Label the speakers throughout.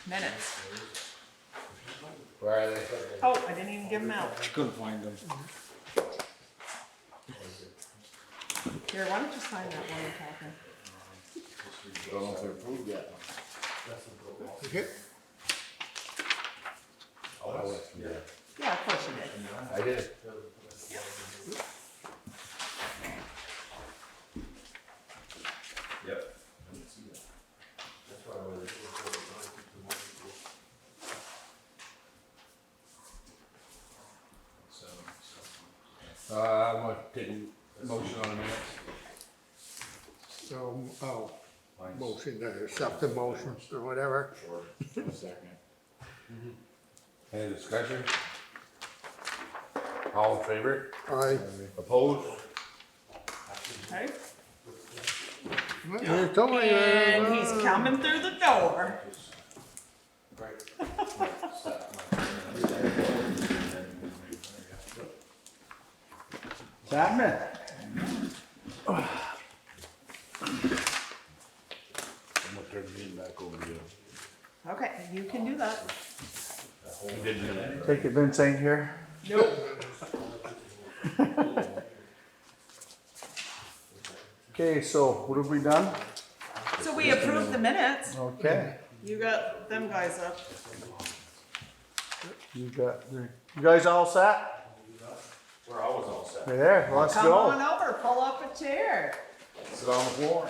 Speaker 1: Minutes.
Speaker 2: Where are they?
Speaker 1: Oh, I didn't even give them out.
Speaker 3: She couldn't find them.
Speaker 1: Here, why don't you sign that while we're talking?
Speaker 2: Don't know if they're approved yet.
Speaker 3: Okay.
Speaker 2: Oh, I went from there.
Speaker 1: Yeah, of course you did.
Speaker 2: I did.
Speaker 4: Yep.
Speaker 2: I'm gonna take a motion on the minutes.
Speaker 3: So, motion to accept the motions or whatever.
Speaker 2: Second. Any discussion? All in favor?
Speaker 3: Aye.
Speaker 2: Opposed?
Speaker 1: Okay.
Speaker 3: You're totally,
Speaker 1: And he's coming through the door.
Speaker 5: What's happening?
Speaker 2: I'm gonna turn the meeting back over to you.
Speaker 1: Okay, you can do that.
Speaker 2: You did do that.
Speaker 5: Take it Vince ain't here?
Speaker 1: Nope.
Speaker 5: Okay, so what have we done?
Speaker 1: So we approved the minutes.
Speaker 5: Okay,
Speaker 1: You got them guys up.
Speaker 5: you guys all set?
Speaker 4: We're always all set.
Speaker 5: There, let's
Speaker 1: Come
Speaker 5: go.
Speaker 1: on over, pull up a chair.
Speaker 2: Sit on the floor.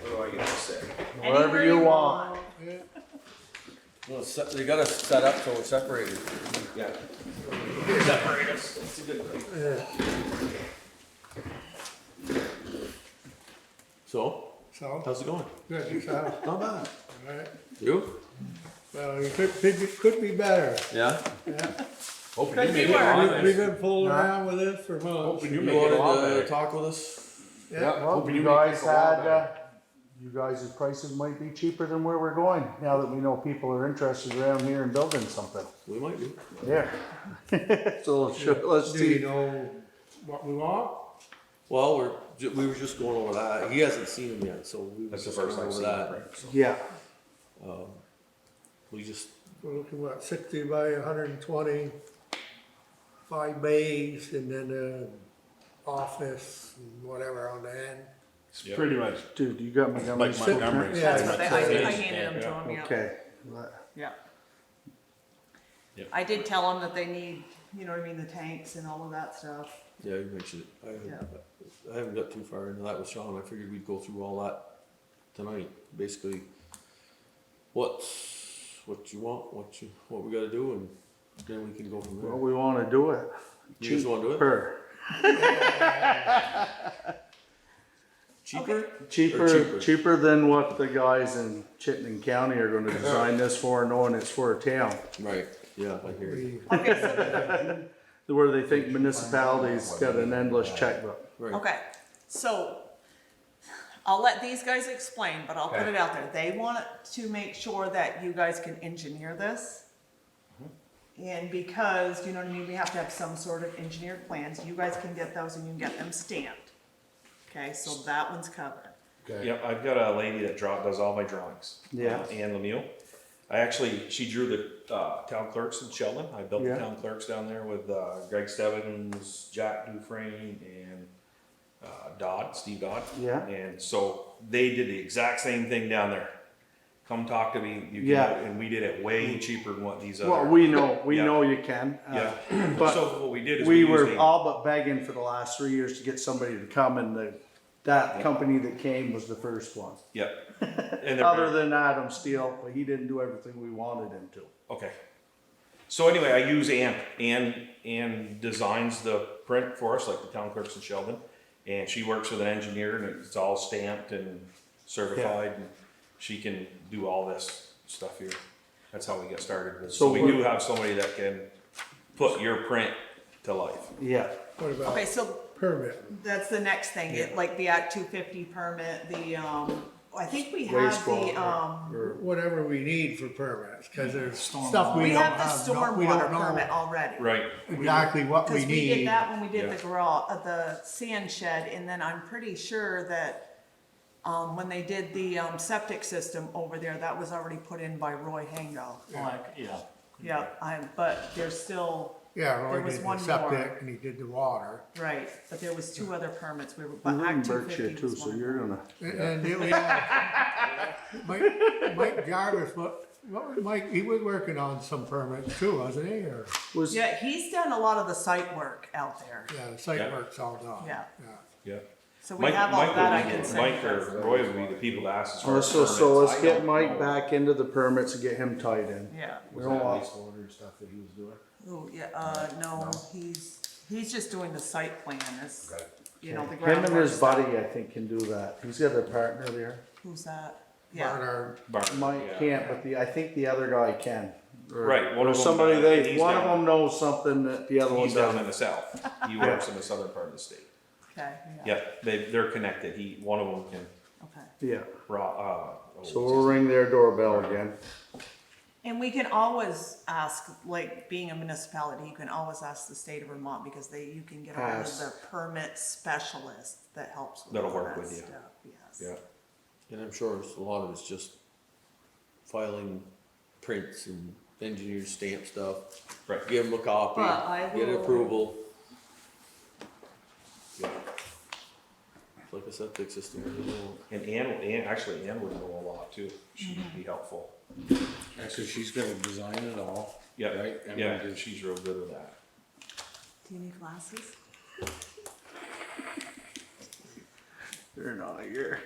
Speaker 4: What do I get to say?
Speaker 5: Whatever
Speaker 1: Anywhere
Speaker 5: you want.
Speaker 6: Well, they got us set up so it's separated.
Speaker 4: Yeah. Separate us. It's a good thing.
Speaker 6: So,
Speaker 3: so,
Speaker 6: how's it going?
Speaker 3: good, yourself,
Speaker 6: Not bad.
Speaker 3: alright.
Speaker 6: You?
Speaker 3: Well, you could be better.
Speaker 6: Yeah?
Speaker 3: Yeah.
Speaker 2: Hoping
Speaker 1: Could
Speaker 2: you
Speaker 1: be
Speaker 2: make it
Speaker 1: worse.
Speaker 2: on
Speaker 3: We've
Speaker 2: this.
Speaker 3: been fooling around with this for months.
Speaker 2: Hoping you
Speaker 6: You
Speaker 2: make it a lot
Speaker 6: wanted to
Speaker 2: better.
Speaker 6: talk with us?
Speaker 2: Yeah,
Speaker 5: Well,
Speaker 2: hoping
Speaker 5: you
Speaker 2: you make
Speaker 5: guys
Speaker 2: this a lot
Speaker 5: had,
Speaker 2: better.
Speaker 5: you guys' prices might be cheaper than where we're going, now that we know people are interested around here in building something.
Speaker 6: We might do.
Speaker 5: Yeah. So let's
Speaker 3: Do you
Speaker 5: see.
Speaker 3: know what we want?
Speaker 6: Well, we were just going over that. He hasn't seen them yet, so we were
Speaker 4: That's the
Speaker 6: just
Speaker 4: first
Speaker 6: going
Speaker 4: I've
Speaker 6: over
Speaker 4: seen
Speaker 6: that.
Speaker 4: it.
Speaker 5: Yeah,
Speaker 6: We just,
Speaker 3: We're looking what, 60 by 120, 5 bays, and then office and whatever on the end.
Speaker 2: It's pretty much
Speaker 5: dude, you got Montgomery's.
Speaker 2: like Montgomery's.
Speaker 3: Yeah.
Speaker 1: That's what they, I
Speaker 3: Yeah.
Speaker 1: handed them to him, yeah.
Speaker 5: Okay.
Speaker 1: Yeah.
Speaker 4: Yep.
Speaker 1: I did tell them that they need, you know what I mean, the tanks and all of that stuff.
Speaker 6: yeah, you mentioned it. I haven't got too far into that with Sean. I figured we'd go through all that tonight. Basically, what you want, what we gotta do, and then we can go from
Speaker 5: Well,
Speaker 6: there.
Speaker 5: we wanna do it.
Speaker 6: You just wanna do it?
Speaker 5: Cheaper.
Speaker 6: Cheaper?
Speaker 5: Cheaper,
Speaker 6: Or
Speaker 5: cheaper than what the guys in Chittenden County are gonna design this for, knowing it's for a town.
Speaker 6: Right, yeah, I hear you.
Speaker 3: We,
Speaker 1: Okay, so,
Speaker 5: Where they think municipalities got an endless checkbook.
Speaker 6: Right.
Speaker 1: okay, so I'll let these guys explain, but I'll put it out there. They want to make sure that you guys can engineer this. And because, you know what I mean, we have to have some sort of engineered plans. You guys can get those and you can get them stamped. Okay, so that one's covered.
Speaker 2: Okay.
Speaker 4: Yep, I've got a lady that does all my drawings.
Speaker 5: Yeah.
Speaker 4: Ann Lemieux. She drew the town clerks in Sheldon. I built
Speaker 5: Yeah.
Speaker 4: the town clerks down there with Greg Stebbins, Jack Dufresne, and Steve Dodd.
Speaker 5: Yeah.
Speaker 4: And so they did the exact same thing down there. Come talk to me, you can,
Speaker 5: Yeah.
Speaker 4: and we did it way cheaper than what these other.
Speaker 5: Well, we know
Speaker 4: Yeah.
Speaker 5: you can.
Speaker 4: Yeah,
Speaker 5: But
Speaker 4: so what we did is
Speaker 5: we
Speaker 4: used
Speaker 5: were
Speaker 4: a-
Speaker 5: all but begging for the last 3 years to get somebody to come, and that
Speaker 4: Yeah.
Speaker 5: company that came was the first one.
Speaker 4: Yep. And they're
Speaker 5: Other
Speaker 4: very-
Speaker 5: than Adam Steele, but he didn't do everything we wanted him to.
Speaker 4: Okay. So anyway, I use Ann. Ann designs the print for us, like the town clerks in Sheldon. And she works with an engineer and it's all stamped and certified. And she can do all this stuff here. That's how we get started with. So
Speaker 5: So
Speaker 4: we
Speaker 5: we're-
Speaker 4: do have somebody that can put your print to life.
Speaker 5: Yeah.
Speaker 3: what about
Speaker 1: Okay, so
Speaker 3: permit?
Speaker 1: that's the next thing, like the Act 250 permit, the, I think we have the,
Speaker 3: Or whatever we need for permits, cause there's
Speaker 7: Storm
Speaker 3: stuff we
Speaker 1: we
Speaker 3: don't
Speaker 1: have the
Speaker 3: have, we
Speaker 1: stormwater
Speaker 3: don't know
Speaker 1: permit already.
Speaker 4: Right,
Speaker 3: exactly what we
Speaker 1: Cause we did
Speaker 3: need.
Speaker 1: that when we did
Speaker 4: Yeah.
Speaker 1: the garage, the sand shed, and then I'm pretty sure that, when they did the, septic system over there, that was already put in by Roy Hango.
Speaker 7: Like, yeah.
Speaker 1: Yeah, but there's still,
Speaker 3: Yeah,
Speaker 1: there
Speaker 3: Roy
Speaker 1: was
Speaker 3: did
Speaker 1: one
Speaker 3: the
Speaker 1: more.
Speaker 3: septic and he did the water.
Speaker 1: right, but there was two other permits, but
Speaker 5: You're in
Speaker 1: Act two
Speaker 5: Berkshire
Speaker 1: fifty
Speaker 5: too,
Speaker 1: was
Speaker 5: so
Speaker 1: one of
Speaker 5: you're
Speaker 1: them.
Speaker 5: gonna,
Speaker 3: And then we had Mike Jarvis, what was Mike, he was working on some permits too, wasn't he, or,
Speaker 5: was,
Speaker 1: Yeah, he's done a lot of the site work out there,
Speaker 3: yeah, the site
Speaker 4: Yeah.
Speaker 3: work's all done.
Speaker 1: Yeah.
Speaker 4: yeah.
Speaker 1: so we have all that I can send you
Speaker 4: Mike
Speaker 1: guys.
Speaker 4: or Roy would be the people to ask as far
Speaker 5: oh,
Speaker 4: as
Speaker 5: so
Speaker 4: permits.
Speaker 5: let's
Speaker 4: I
Speaker 5: get
Speaker 4: don't
Speaker 5: Mike
Speaker 4: know.
Speaker 5: back into the permits and get him tied in.
Speaker 1: Yeah,
Speaker 5: We don't want,
Speaker 2: wastewater stuff that he was doing?
Speaker 1: oh, yeah, no, he's just doing the site plan, as,
Speaker 2: Okay.
Speaker 1: you know, the
Speaker 5: him and
Speaker 1: groundwork
Speaker 5: his
Speaker 1: stuff.
Speaker 5: buddy, I think, can do that. He's got a partner there.
Speaker 1: Who's that? Yeah,
Speaker 3: Barnard,
Speaker 4: Barney,
Speaker 5: Mike
Speaker 4: yeah.
Speaker 5: can't, but I think the other guy can. Or-
Speaker 4: Right, one
Speaker 5: or
Speaker 4: of them
Speaker 5: somebody
Speaker 4: does,
Speaker 5: they,
Speaker 4: and he's
Speaker 5: one of
Speaker 4: down-
Speaker 5: them knows something that the other one
Speaker 4: He's down in
Speaker 5: doesn't.
Speaker 4: the south, he works in the southern part of the state.
Speaker 1: okay,
Speaker 4: Yeah, they're connected, one of them can,
Speaker 1: okay.
Speaker 5: Yeah,
Speaker 4: oh,
Speaker 5: so we'll ring their doorbell again.
Speaker 1: And we can always ask, like, being a municipality, you can always ask the state of Vermont, because you can get a hold of
Speaker 5: Pass.
Speaker 1: the permit specialist that helps with
Speaker 4: That'll
Speaker 1: all
Speaker 4: work
Speaker 1: that
Speaker 4: with you.
Speaker 1: stuff, yes.
Speaker 4: yeah.
Speaker 6: And I'm sure a lot of it's just filing prints and engineer stamp stuff.
Speaker 4: Right.
Speaker 6: Give them a copy,
Speaker 1: But I
Speaker 6: get
Speaker 1: will-
Speaker 6: approval. Yeah. It's like a septic system, you know.
Speaker 4: And Ann would know a lot too, she'd
Speaker 1: Mm-hmm.
Speaker 4: be helpful.
Speaker 2: Yeah, cause she's gonna design it all.
Speaker 4: Yeah,
Speaker 2: Right, and
Speaker 4: yeah,
Speaker 2: we
Speaker 4: she's real good with that.
Speaker 1: Do you need glasses?
Speaker 5: They're not here.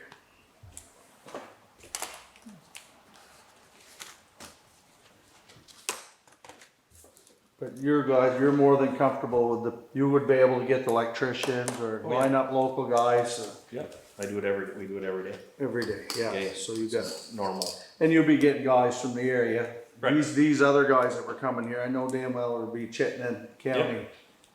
Speaker 5: But you're more than comfortable with you would be able to get the electricians or
Speaker 4: Oh, yeah.
Speaker 5: line up local guys
Speaker 4: Yeah, we do it every day.
Speaker 5: every day,
Speaker 4: Yeah,
Speaker 5: yeah,
Speaker 4: yeah.
Speaker 5: so you got,
Speaker 4: Normal.
Speaker 5: and you'll be getting guys from the area.
Speaker 4: Right.
Speaker 5: These other guys that were coming here, I know damn well it'll be Chittenden County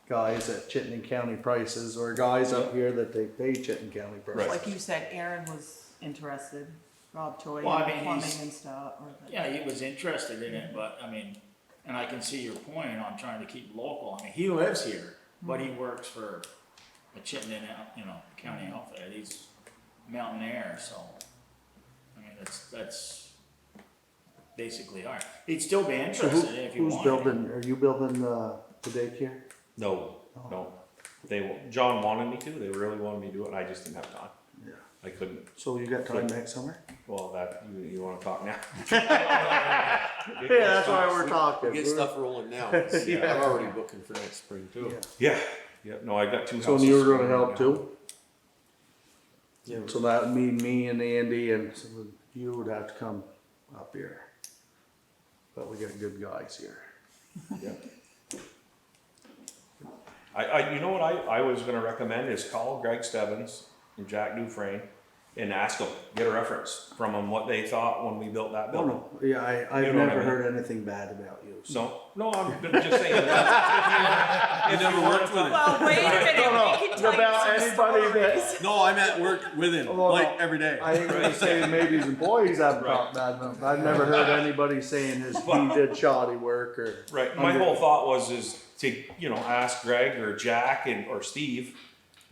Speaker 5: guys at Chittenden County prices, or guys up here that they pay Chittenden County prices.
Speaker 1: Like you said, Aaron was interested, Rob Toy,
Speaker 7: Well, I mean,
Speaker 1: plumbing
Speaker 7: he's-
Speaker 1: and stuff.
Speaker 7: Yeah, he was interested in it, but I mean, and I can see your point on trying to keep local. I mean, he lives here, but he works for a Chittenden, county outfit. He's mountain air, so, I mean, that's basically all right. He'd still be
Speaker 5: So
Speaker 7: interested if you
Speaker 5: who's
Speaker 7: wanted.
Speaker 5: building, are you building, the daycare?
Speaker 4: No, no. John wanted me to, they really wanted me to do it, and I just didn't have time.
Speaker 5: Yeah.
Speaker 4: I couldn't,
Speaker 5: So you got time next summer?
Speaker 4: well, you wanna talk now?
Speaker 5: Yeah, that's why we're talking.
Speaker 6: Get stuff rolling now. 'cause
Speaker 4: Yeah.
Speaker 6: I'm already booking for next spring too.
Speaker 5: Yeah.
Speaker 4: Yeah, no, I got two houses.
Speaker 5: So and you were gonna help too?
Speaker 6: Yeah.
Speaker 5: So that would mean me and Andy and so you would have to come up here. But we got good guys here.
Speaker 4: Yeah. You know what I was gonna recommend is call Greg Stebbins and Jack Dufresne and ask them, get a reference from them, what they thought when we built that
Speaker 5: Oh,
Speaker 4: building.
Speaker 5: no, yeah, I've
Speaker 4: You know what
Speaker 5: never
Speaker 4: I mean?
Speaker 5: heard anything bad about you. So.
Speaker 4: No, I'm just saying that. If you never worked with
Speaker 1: Well, wait a minute, we can tell
Speaker 5: About
Speaker 1: you some
Speaker 5: anybody that-
Speaker 1: stories.
Speaker 6: No, I'm at work with him,
Speaker 5: Oh,
Speaker 6: like
Speaker 5: no.
Speaker 6: every day.
Speaker 5: I ain't gonna say maybe his employees haven't talked bad about him. I've never heard anybody saying he did shoddy work or.
Speaker 4: Right, my whole thought is to, ask Greg or Jack or Steve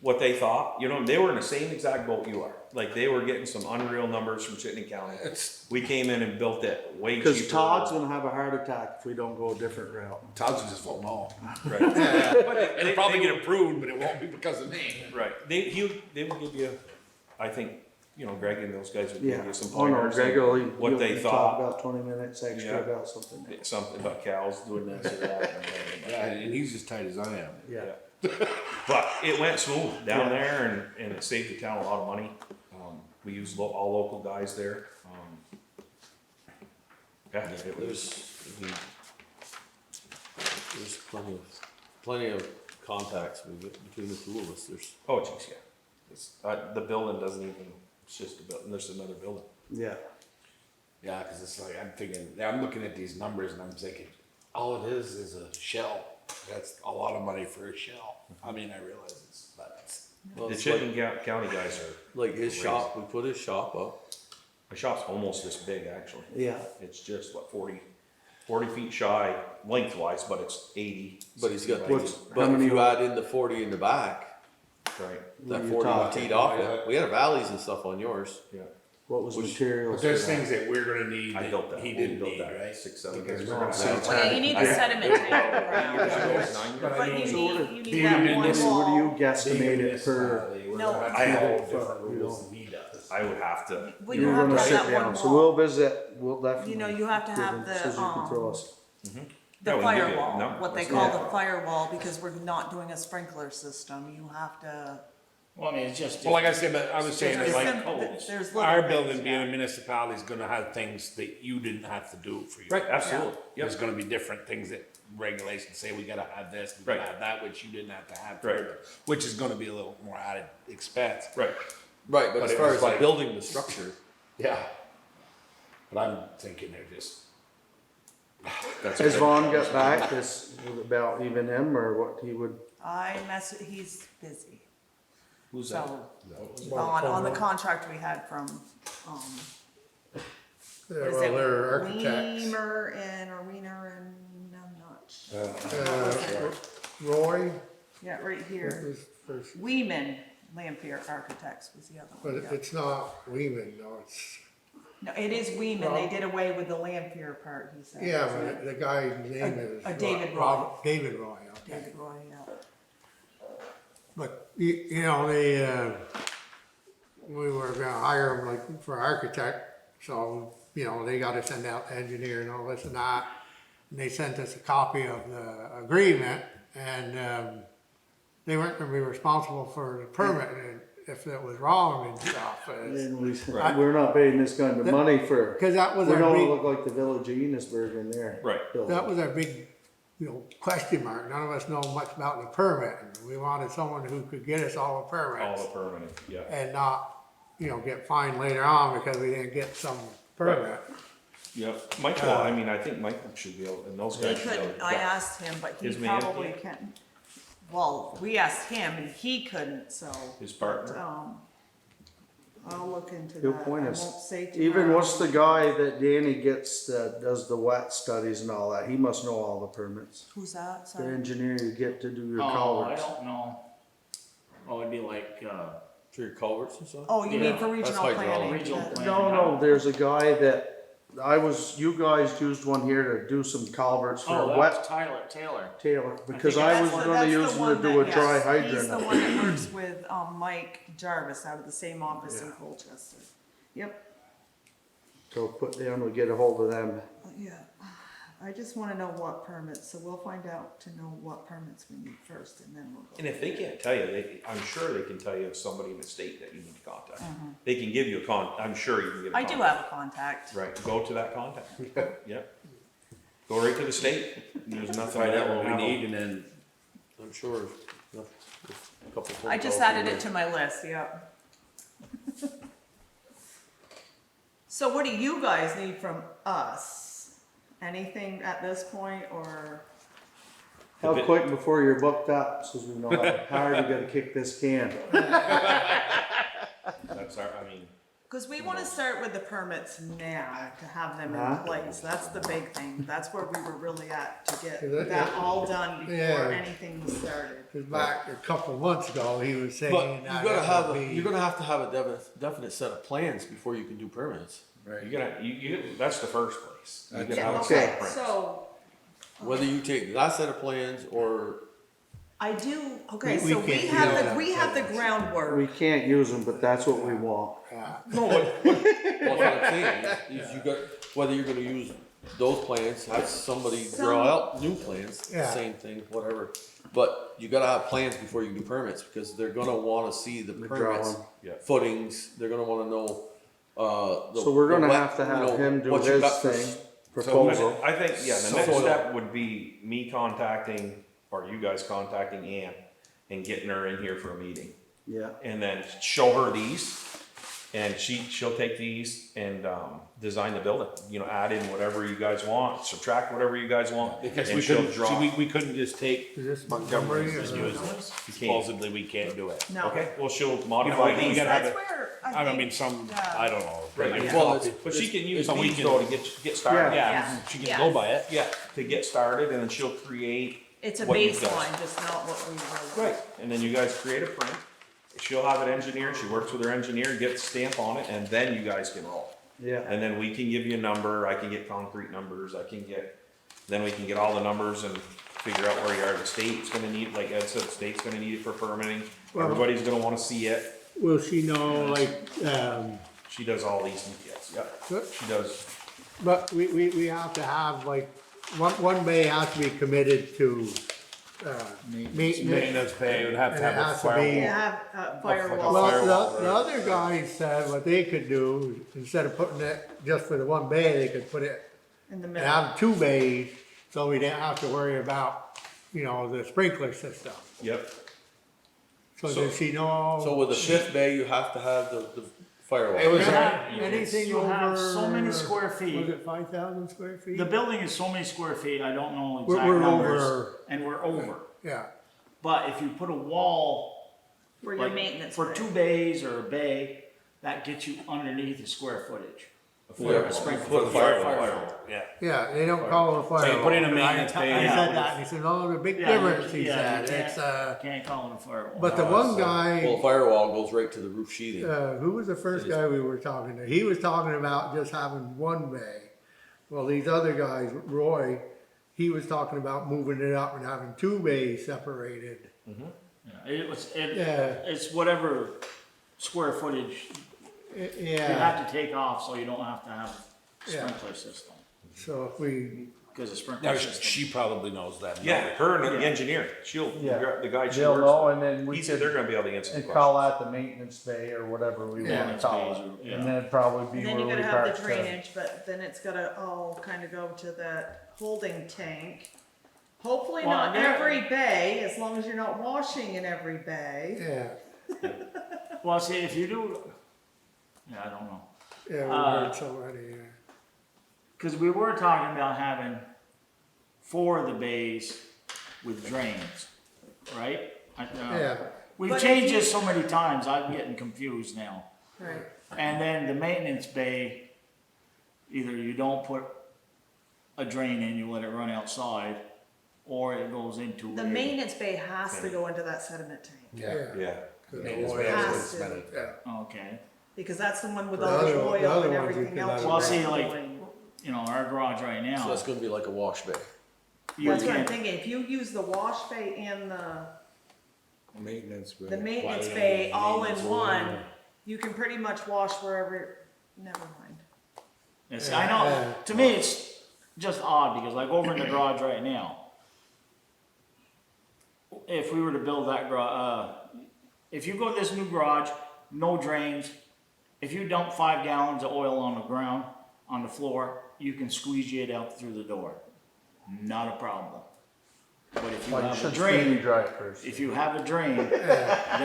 Speaker 4: what they thought. They were in the same exact boat you are. Like, they were getting some unreal numbers from Chittenden County. We came in and built it way cheaper.
Speaker 5: Cause Todd's gonna have a heart attack if we don't go a different route.
Speaker 2: Todd's just vote no.
Speaker 4: Right.
Speaker 2: It'll probably get approved, but it won't be because of me.
Speaker 4: Right, they would give you, I think, Greg and those guys would give
Speaker 5: Yeah.
Speaker 4: you some
Speaker 5: Oh no,
Speaker 4: pointers.
Speaker 5: Greg
Speaker 4: on
Speaker 5: will.
Speaker 4: What they
Speaker 5: talk
Speaker 4: thought,
Speaker 5: about 20 minutes extra
Speaker 4: Yeah.
Speaker 5: about something.
Speaker 4: something about cows doing this or that.
Speaker 2: Yeah, and he's as tight as I am.
Speaker 5: Yeah.
Speaker 4: But it went smooth down there and it saved the town a lot of money. We used all local guys there. Yeah, it was,
Speaker 6: There's plenty of contacts between the two of us. There's
Speaker 4: oh geez, yeah. It's, the building doesn't even, it's just a building, there's another building.
Speaker 5: Yeah.
Speaker 2: Yeah, cause it's like, I'm thinking, I'm looking at these numbers and I'm thinking, all it is a shell. That's a lot of money for a shell. I mean, I realize it's, but it's.
Speaker 6: well,
Speaker 4: The
Speaker 6: it's like,
Speaker 4: Chittenden County guys are,
Speaker 6: like his
Speaker 4: crazy.
Speaker 6: shop. We put his shop up.
Speaker 4: My shop's almost this big, actually.
Speaker 5: Yeah.
Speaker 4: It's just, what, 40 feet shy lengthwise, but it's 80.
Speaker 6: But he's got,
Speaker 4: 60 by
Speaker 5: What's-
Speaker 4: 80.
Speaker 6: but
Speaker 5: how
Speaker 6: if
Speaker 5: many-
Speaker 6: you add in the 40 in the back,
Speaker 4: Right,
Speaker 6: that
Speaker 5: What are you
Speaker 6: 40
Speaker 5: talking?
Speaker 6: teed off it. We had valleys and stuff on yours.
Speaker 4: yeah.
Speaker 5: What was
Speaker 6: Which-
Speaker 5: materials?
Speaker 2: But there's
Speaker 5: for that?
Speaker 2: things that we're gonna need
Speaker 4: I built that.
Speaker 2: that he
Speaker 4: We
Speaker 2: didn't
Speaker 4: built
Speaker 2: need,
Speaker 4: that
Speaker 2: right?
Speaker 4: 6-7
Speaker 2: Because
Speaker 4: years
Speaker 2: we're
Speaker 4: ago.
Speaker 2: gonna say it's
Speaker 1: Well, yeah, you need the sediment tank around,
Speaker 2: But I
Speaker 1: but
Speaker 2: mean,
Speaker 1: you
Speaker 2: so
Speaker 1: need, you
Speaker 2: being
Speaker 1: need that one
Speaker 2: municipal,
Speaker 5: What do you
Speaker 1: wall.
Speaker 5: guesstimate it per?
Speaker 2: We're
Speaker 1: No.
Speaker 2: gonna have
Speaker 4: I
Speaker 2: to
Speaker 4: have-
Speaker 2: follow different rules than he does.
Speaker 4: I would have to.
Speaker 1: Well,
Speaker 4: you
Speaker 1: you
Speaker 4: know,
Speaker 5: You're
Speaker 1: have to
Speaker 5: gonna
Speaker 1: have
Speaker 5: sit
Speaker 1: that one
Speaker 5: down, so we'll
Speaker 1: wall.
Speaker 5: visit, we'll definitely.
Speaker 1: You know, you have to
Speaker 5: give
Speaker 1: have
Speaker 5: them
Speaker 1: the,
Speaker 5: so you can throw us.
Speaker 1: The
Speaker 4: Yeah, we can give you a
Speaker 1: firewall,
Speaker 4: number.
Speaker 1: what they
Speaker 4: That's
Speaker 1: call
Speaker 4: fine.
Speaker 1: the firewall, because we're not doing a sprinkler system, you have to.
Speaker 7: Well, I mean, it's just.
Speaker 2: Well, like I said, but I was saying that
Speaker 1: There's
Speaker 2: like,
Speaker 1: there's little
Speaker 2: our
Speaker 1: things,
Speaker 2: building being
Speaker 1: yeah.
Speaker 2: a municipality is gonna have things that you didn't have to do for you.
Speaker 4: Right, absolutely.
Speaker 2: There's
Speaker 4: Yep.
Speaker 2: gonna be different things that regulations say we gotta have this, we gotta
Speaker 4: Right.
Speaker 2: have that, which you didn't have to have.
Speaker 4: Right.
Speaker 2: further, Which is gonna be a little more added expense.
Speaker 4: Right.
Speaker 6: Right, but
Speaker 2: But
Speaker 6: as
Speaker 2: it
Speaker 6: far
Speaker 2: was
Speaker 6: as
Speaker 2: like-
Speaker 6: building the structure,
Speaker 2: Yeah. But I'm thinking they're just,
Speaker 4: That's
Speaker 5: Has
Speaker 4: okay.
Speaker 5: Vaughn got back this about even him or what he would?
Speaker 1: He's busy,
Speaker 4: Who's that?
Speaker 1: so, on the contract we had from,
Speaker 3: Yeah,
Speaker 1: what is
Speaker 3: well,
Speaker 1: it?
Speaker 3: they're architects.
Speaker 1: Weimer and Arena and, I'm not sure.
Speaker 3: Roy,
Speaker 1: Yeah, right
Speaker 3: what
Speaker 1: here,
Speaker 3: was first,
Speaker 1: Weeman Lampier Architects was the other
Speaker 3: but
Speaker 1: one, yeah.
Speaker 3: it's not Weeman, no, it's,
Speaker 1: No, it is Weeman, they did away with the Lampier part, he said.
Speaker 3: yeah,
Speaker 1: isn't
Speaker 3: but
Speaker 1: it?
Speaker 3: the guy's name is.
Speaker 1: David Roy.
Speaker 3: David Roy, okay.
Speaker 1: David Roy, yeah.
Speaker 3: But, you know, we were gonna hire him like for architect, so, you know, they gotta send out the engineer and all this and that. And they sent us a copy of the agreement, and, they weren't gonna be responsible for the permit and if it was wrong and stuff.
Speaker 5: And we're not paying this kind of money for,
Speaker 3: Cause that was
Speaker 5: we
Speaker 3: our
Speaker 5: don't
Speaker 3: big,
Speaker 5: look like the village of Enosburg in there.
Speaker 4: Right.
Speaker 3: that was our big, you know, question mark. None of us know much about the permit. And we wanted someone who could get us all the
Speaker 4: All
Speaker 3: permits
Speaker 4: the permanent, yeah.
Speaker 3: and not, you know, get fined later on because we didn't get some permit.
Speaker 4: Yep. Michael, I mean, I think Michael should be able, and those
Speaker 1: He
Speaker 4: guys should be able.
Speaker 1: couldn't, I asked him, but he
Speaker 4: His man
Speaker 1: probably
Speaker 4: can't?
Speaker 1: can't. Well, we asked him and he couldn't, so.
Speaker 4: His partner.
Speaker 1: I'll look into
Speaker 5: He'll
Speaker 1: that.
Speaker 5: point
Speaker 1: I
Speaker 5: us.
Speaker 1: won't say tomorrow.
Speaker 5: Even what's the guy that Danny gets that does the wet studies and all that? He must know all the permits.
Speaker 1: Who's that,
Speaker 5: The
Speaker 1: sorry?
Speaker 5: engineer you get to do your
Speaker 7: Oh, I
Speaker 5: culverts.
Speaker 7: don't know. Oh, it'd be like,
Speaker 6: for your culverts and stuff.
Speaker 1: Oh, you
Speaker 7: Yeah,
Speaker 1: mean for
Speaker 6: that's
Speaker 1: regional
Speaker 6: hydraulic.
Speaker 1: planning?
Speaker 7: Regional
Speaker 1: Yeah.
Speaker 7: planning.
Speaker 5: No, there's a guy that, you guys used one here to do some culverts for
Speaker 7: oh,
Speaker 5: a wet
Speaker 7: that's Tyler Taylor.
Speaker 5: Taylor, because
Speaker 7: think
Speaker 5: I was
Speaker 1: That's the-
Speaker 5: gonna
Speaker 1: that's
Speaker 5: use
Speaker 1: the
Speaker 5: him
Speaker 1: one
Speaker 5: to do a
Speaker 1: that-
Speaker 5: dry
Speaker 1: yes,
Speaker 5: hydrant.
Speaker 1: He's the one that works with, Mike Jarvis out of the same office in Colchester. Yep,
Speaker 5: So put down, we'll get a hold of them.
Speaker 1: yeah. I just wanna know what permits, so we'll find out to know what permits we need first and then we'll
Speaker 4: And
Speaker 1: go.
Speaker 4: if they can't tell you, I'm sure they can tell you somebody in the state that you need to contact. They can give you I'm sure you can get a
Speaker 1: I do
Speaker 4: contact.
Speaker 1: have a contact.
Speaker 4: Right, go to that contact. Yep. Go right to the state. There's nothing.
Speaker 2: find out
Speaker 4: that
Speaker 2: what we
Speaker 4: will
Speaker 2: need and then
Speaker 6: I'm sure a couple phone
Speaker 1: I just
Speaker 6: calls
Speaker 1: added
Speaker 6: here.
Speaker 1: it to my list, yeah. So what do you guys need from us? Anything at this point, or?
Speaker 5: How
Speaker 4: bit-
Speaker 5: quick before you're booked up, so we know how hard we gotta kick this can.
Speaker 4: That's our, I mean,
Speaker 1: Cause we wanna start with the permits now, to have them in
Speaker 5: Huh?
Speaker 1: place, that's the big thing, that's where we were really at, to get
Speaker 3: Is that-
Speaker 1: that all done before
Speaker 3: Yeah.
Speaker 1: anything was started.
Speaker 3: Cause back a couple of months ago, he was saying.
Speaker 6: But you
Speaker 3: that
Speaker 6: gotta
Speaker 3: it
Speaker 6: have,
Speaker 3: would be-
Speaker 6: you're gonna have to have a definite set of plans before you can do permits.
Speaker 4: you gotta, that's the first place. You gotta
Speaker 1: Yeah,
Speaker 4: have a
Speaker 1: okay,
Speaker 4: set of prints.
Speaker 1: so,
Speaker 6: Whether you take that set of plans or,
Speaker 1: I do, okay,
Speaker 3: We
Speaker 1: so we
Speaker 3: can't
Speaker 1: have
Speaker 3: use
Speaker 1: the,
Speaker 3: that
Speaker 1: we have the
Speaker 3: plans.
Speaker 1: groundwork.
Speaker 5: We can't use them, but that's what we want.
Speaker 6: well, what I'm saying is you got, whether you're gonna use those plans, have somebody draw out new plans,
Speaker 3: Yeah.
Speaker 6: same thing, whatever. But you gotta have plans before you do permits, because they're gonna wanna see the permits,
Speaker 5: drawing.
Speaker 4: Yeah.
Speaker 6: footings, they're gonna wanna know,
Speaker 5: So we're gonna
Speaker 6: the
Speaker 5: have to
Speaker 6: wet- you know,
Speaker 5: have him do
Speaker 6: what you
Speaker 5: his
Speaker 6: got for
Speaker 5: thing,
Speaker 6: s-
Speaker 5: proposal.
Speaker 4: I think, yeah, the
Speaker 6: So-
Speaker 4: next
Speaker 6: Soil.
Speaker 4: step would be me contacting, or you guys contacting Ann and getting her in here for a meeting.
Speaker 5: Yeah,
Speaker 4: And then show her these, and she'll take these and, design the building. You know, add in whatever you guys want, subtract whatever you guys want,
Speaker 2: because
Speaker 4: and
Speaker 2: we
Speaker 4: she'll
Speaker 2: couldn't,
Speaker 4: draw.
Speaker 2: see, we couldn't just take
Speaker 3: Is this
Speaker 2: Montgomery
Speaker 3: Montgomery
Speaker 2: and
Speaker 3: or-
Speaker 2: use it.
Speaker 4: You can't.
Speaker 2: Supposedly we can't do it.
Speaker 1: No.
Speaker 4: Okay, well, she'll
Speaker 2: You know,
Speaker 4: modify
Speaker 2: we
Speaker 4: these.
Speaker 2: gotta have
Speaker 1: That's
Speaker 2: it.
Speaker 1: where,
Speaker 2: I mean, some,
Speaker 1: Yeah.
Speaker 2: I don't know.
Speaker 4: Right.
Speaker 1: Yeah.
Speaker 4: Well, but she can use
Speaker 2: so we
Speaker 4: these
Speaker 2: can-
Speaker 4: though to get started.
Speaker 2: Yeah,
Speaker 1: Yeah.
Speaker 2: she can go by it.
Speaker 4: Yeah, to get started, and then she'll create.
Speaker 1: It's a
Speaker 4: what you guys-
Speaker 1: baseline, just not what we were.
Speaker 4: Right, and then you guys create a print. She'll have it engineered. She works with her engineer, gets a stamp on it, and then you guys can roll.
Speaker 5: Yeah.
Speaker 4: And then we can give you a number. I can get concrete numbers. Then we can get all the numbers and figure out where you are. The state's gonna need, like Ed said, the state's gonna need it for permitting.
Speaker 3: Well-
Speaker 4: Everybody's gonna wanna see it.
Speaker 3: Will she know, like,
Speaker 4: She does all these details, yep,
Speaker 3: Good.
Speaker 4: she does.
Speaker 3: but we have to have, like, one bay has to be committed to, maintenance.
Speaker 2: Maintenance pay would have to
Speaker 3: And it
Speaker 2: have a
Speaker 3: has to
Speaker 2: firewall.
Speaker 3: be-
Speaker 1: Yeah, have firewall.
Speaker 3: Well,
Speaker 2: firewall,
Speaker 3: the other guys said what they could do, instead of putting it just for the one bay, they could put it,
Speaker 1: In the
Speaker 3: and
Speaker 1: middle.
Speaker 3: have two bays, so we didn't have to worry about, the sprinkler system.
Speaker 4: Yep,
Speaker 3: So does she know?
Speaker 6: So with a fifth bay, you have to have the firewall.
Speaker 2: It was,
Speaker 3: Anything
Speaker 7: You have so many
Speaker 3: over-
Speaker 7: square
Speaker 3: Was
Speaker 7: feet.
Speaker 3: it 5,000 square feet?
Speaker 7: The building is so many square feet, I don't know
Speaker 3: We're-
Speaker 7: exact
Speaker 3: we're
Speaker 7: numbers,
Speaker 3: over.
Speaker 7: and we're over.
Speaker 3: Yeah,
Speaker 7: But if you put a wall,
Speaker 1: Where your
Speaker 7: like,
Speaker 1: maintenance.
Speaker 7: for
Speaker 1: bay.
Speaker 7: 2 bays or a bay, that gets you underneath the square footage.
Speaker 6: Yeah,
Speaker 7: a sprinkler.
Speaker 6: for the firewall.
Speaker 2: yeah.
Speaker 3: yeah, they don't call it a firewall.
Speaker 2: So you put in a
Speaker 3: And
Speaker 2: maintenance bay.
Speaker 3: I
Speaker 7: Yeah.
Speaker 3: said that, and he said, no, there's a big
Speaker 7: Yeah,
Speaker 3: difference, he
Speaker 7: yeah,
Speaker 3: said,
Speaker 7: you
Speaker 3: it's,
Speaker 7: Can't call it a firewall.
Speaker 3: but the one
Speaker 6: Well,
Speaker 3: guy,
Speaker 6: firewall goes right to the roof sheathing.
Speaker 3: who was the first guy we were talking to? He was talking about just having one bay. Well, these other guys, Roy, he was talking about moving it up and having two bays separated.
Speaker 7: Yeah,
Speaker 3: Yeah.
Speaker 7: it's whatever square footage you
Speaker 3: Yeah,
Speaker 7: have to take off, so you don't have to have a
Speaker 3: Yeah.
Speaker 7: sprinkler system.
Speaker 3: so if we,
Speaker 7: Because a sprinkler
Speaker 2: Now,
Speaker 7: system.
Speaker 2: she probably knows that.
Speaker 4: yeah, her and the
Speaker 7: Yeah.
Speaker 4: engineer,
Speaker 5: Yeah.
Speaker 4: the guy she
Speaker 5: They'll
Speaker 4: works
Speaker 5: know,
Speaker 4: with,
Speaker 5: and then we
Speaker 4: he said they're
Speaker 5: could,
Speaker 4: gonna be able to answer the
Speaker 5: and
Speaker 4: question.
Speaker 5: call that the maintenance bay or whatever we wanna
Speaker 7: Maintenance
Speaker 5: call
Speaker 7: bays
Speaker 5: it.
Speaker 7: or- yeah.
Speaker 5: And then it'd probably
Speaker 1: And
Speaker 5: be
Speaker 1: then
Speaker 5: where
Speaker 1: you're
Speaker 5: we
Speaker 1: gonna have
Speaker 5: park
Speaker 1: the
Speaker 5: the.
Speaker 1: drainage, but then it's gotta all kind of go to that holding tank. Hopefully
Speaker 7: Well,
Speaker 1: not
Speaker 7: yeah.
Speaker 1: every bay, as long as you're not washing in every bay.
Speaker 3: yeah,
Speaker 7: Well, see, if you do, yeah, I don't know.
Speaker 3: yeah, we
Speaker 7: Uh,
Speaker 3: heard somebody, yeah.
Speaker 7: Because we were talking about having 4 of the bays with drains, right?
Speaker 3: Yeah.
Speaker 7: We've
Speaker 1: But if
Speaker 7: changed
Speaker 1: you-
Speaker 7: this so many times, I'm getting confused now.
Speaker 1: Right.
Speaker 7: And then the maintenance bay, either you don't put a drain in, you let it run outside, or it goes into
Speaker 1: The
Speaker 7: a-
Speaker 1: maintenance bay has to go into that sediment tank,
Speaker 3: Yeah.
Speaker 4: Yeah,
Speaker 2: Maintenance
Speaker 3: Oh,
Speaker 2: bay
Speaker 3: yeah.
Speaker 2: has to spend it.
Speaker 3: Yeah.
Speaker 7: Okay.
Speaker 1: because that's the one with
Speaker 3: The
Speaker 1: all the
Speaker 3: other- the
Speaker 1: oil
Speaker 3: other
Speaker 1: and
Speaker 3: ones you
Speaker 1: everything
Speaker 3: could
Speaker 1: else.
Speaker 3: have-
Speaker 7: Well, see,
Speaker 1: you're
Speaker 7: like,
Speaker 1: doing.
Speaker 7: our garage right
Speaker 6: So
Speaker 7: now,
Speaker 6: that's gonna be like a wash bay.
Speaker 7: you
Speaker 1: That's what I'm
Speaker 7: can't,
Speaker 1: thinking, if you use the wash bay and
Speaker 2: Maintenance bay.
Speaker 1: the maintenance
Speaker 2: Why-
Speaker 1: bay all in
Speaker 2: maintenance
Speaker 1: one,
Speaker 2: bay.
Speaker 1: you can pretty much wash wherever, never mind.
Speaker 7: yeah, see, I know, to me, it's just odd, because like over in the garage right now, if we were to build that if you go to this new garage, no drains, if you dump 5 gallons of oil on the ground, on the floor, you can squeegee it out through the door. Not a problem. But if you
Speaker 5: Well, you
Speaker 7: have a
Speaker 5: should
Speaker 7: drain,
Speaker 5: speedy dry it first.
Speaker 7: if you have a drain, then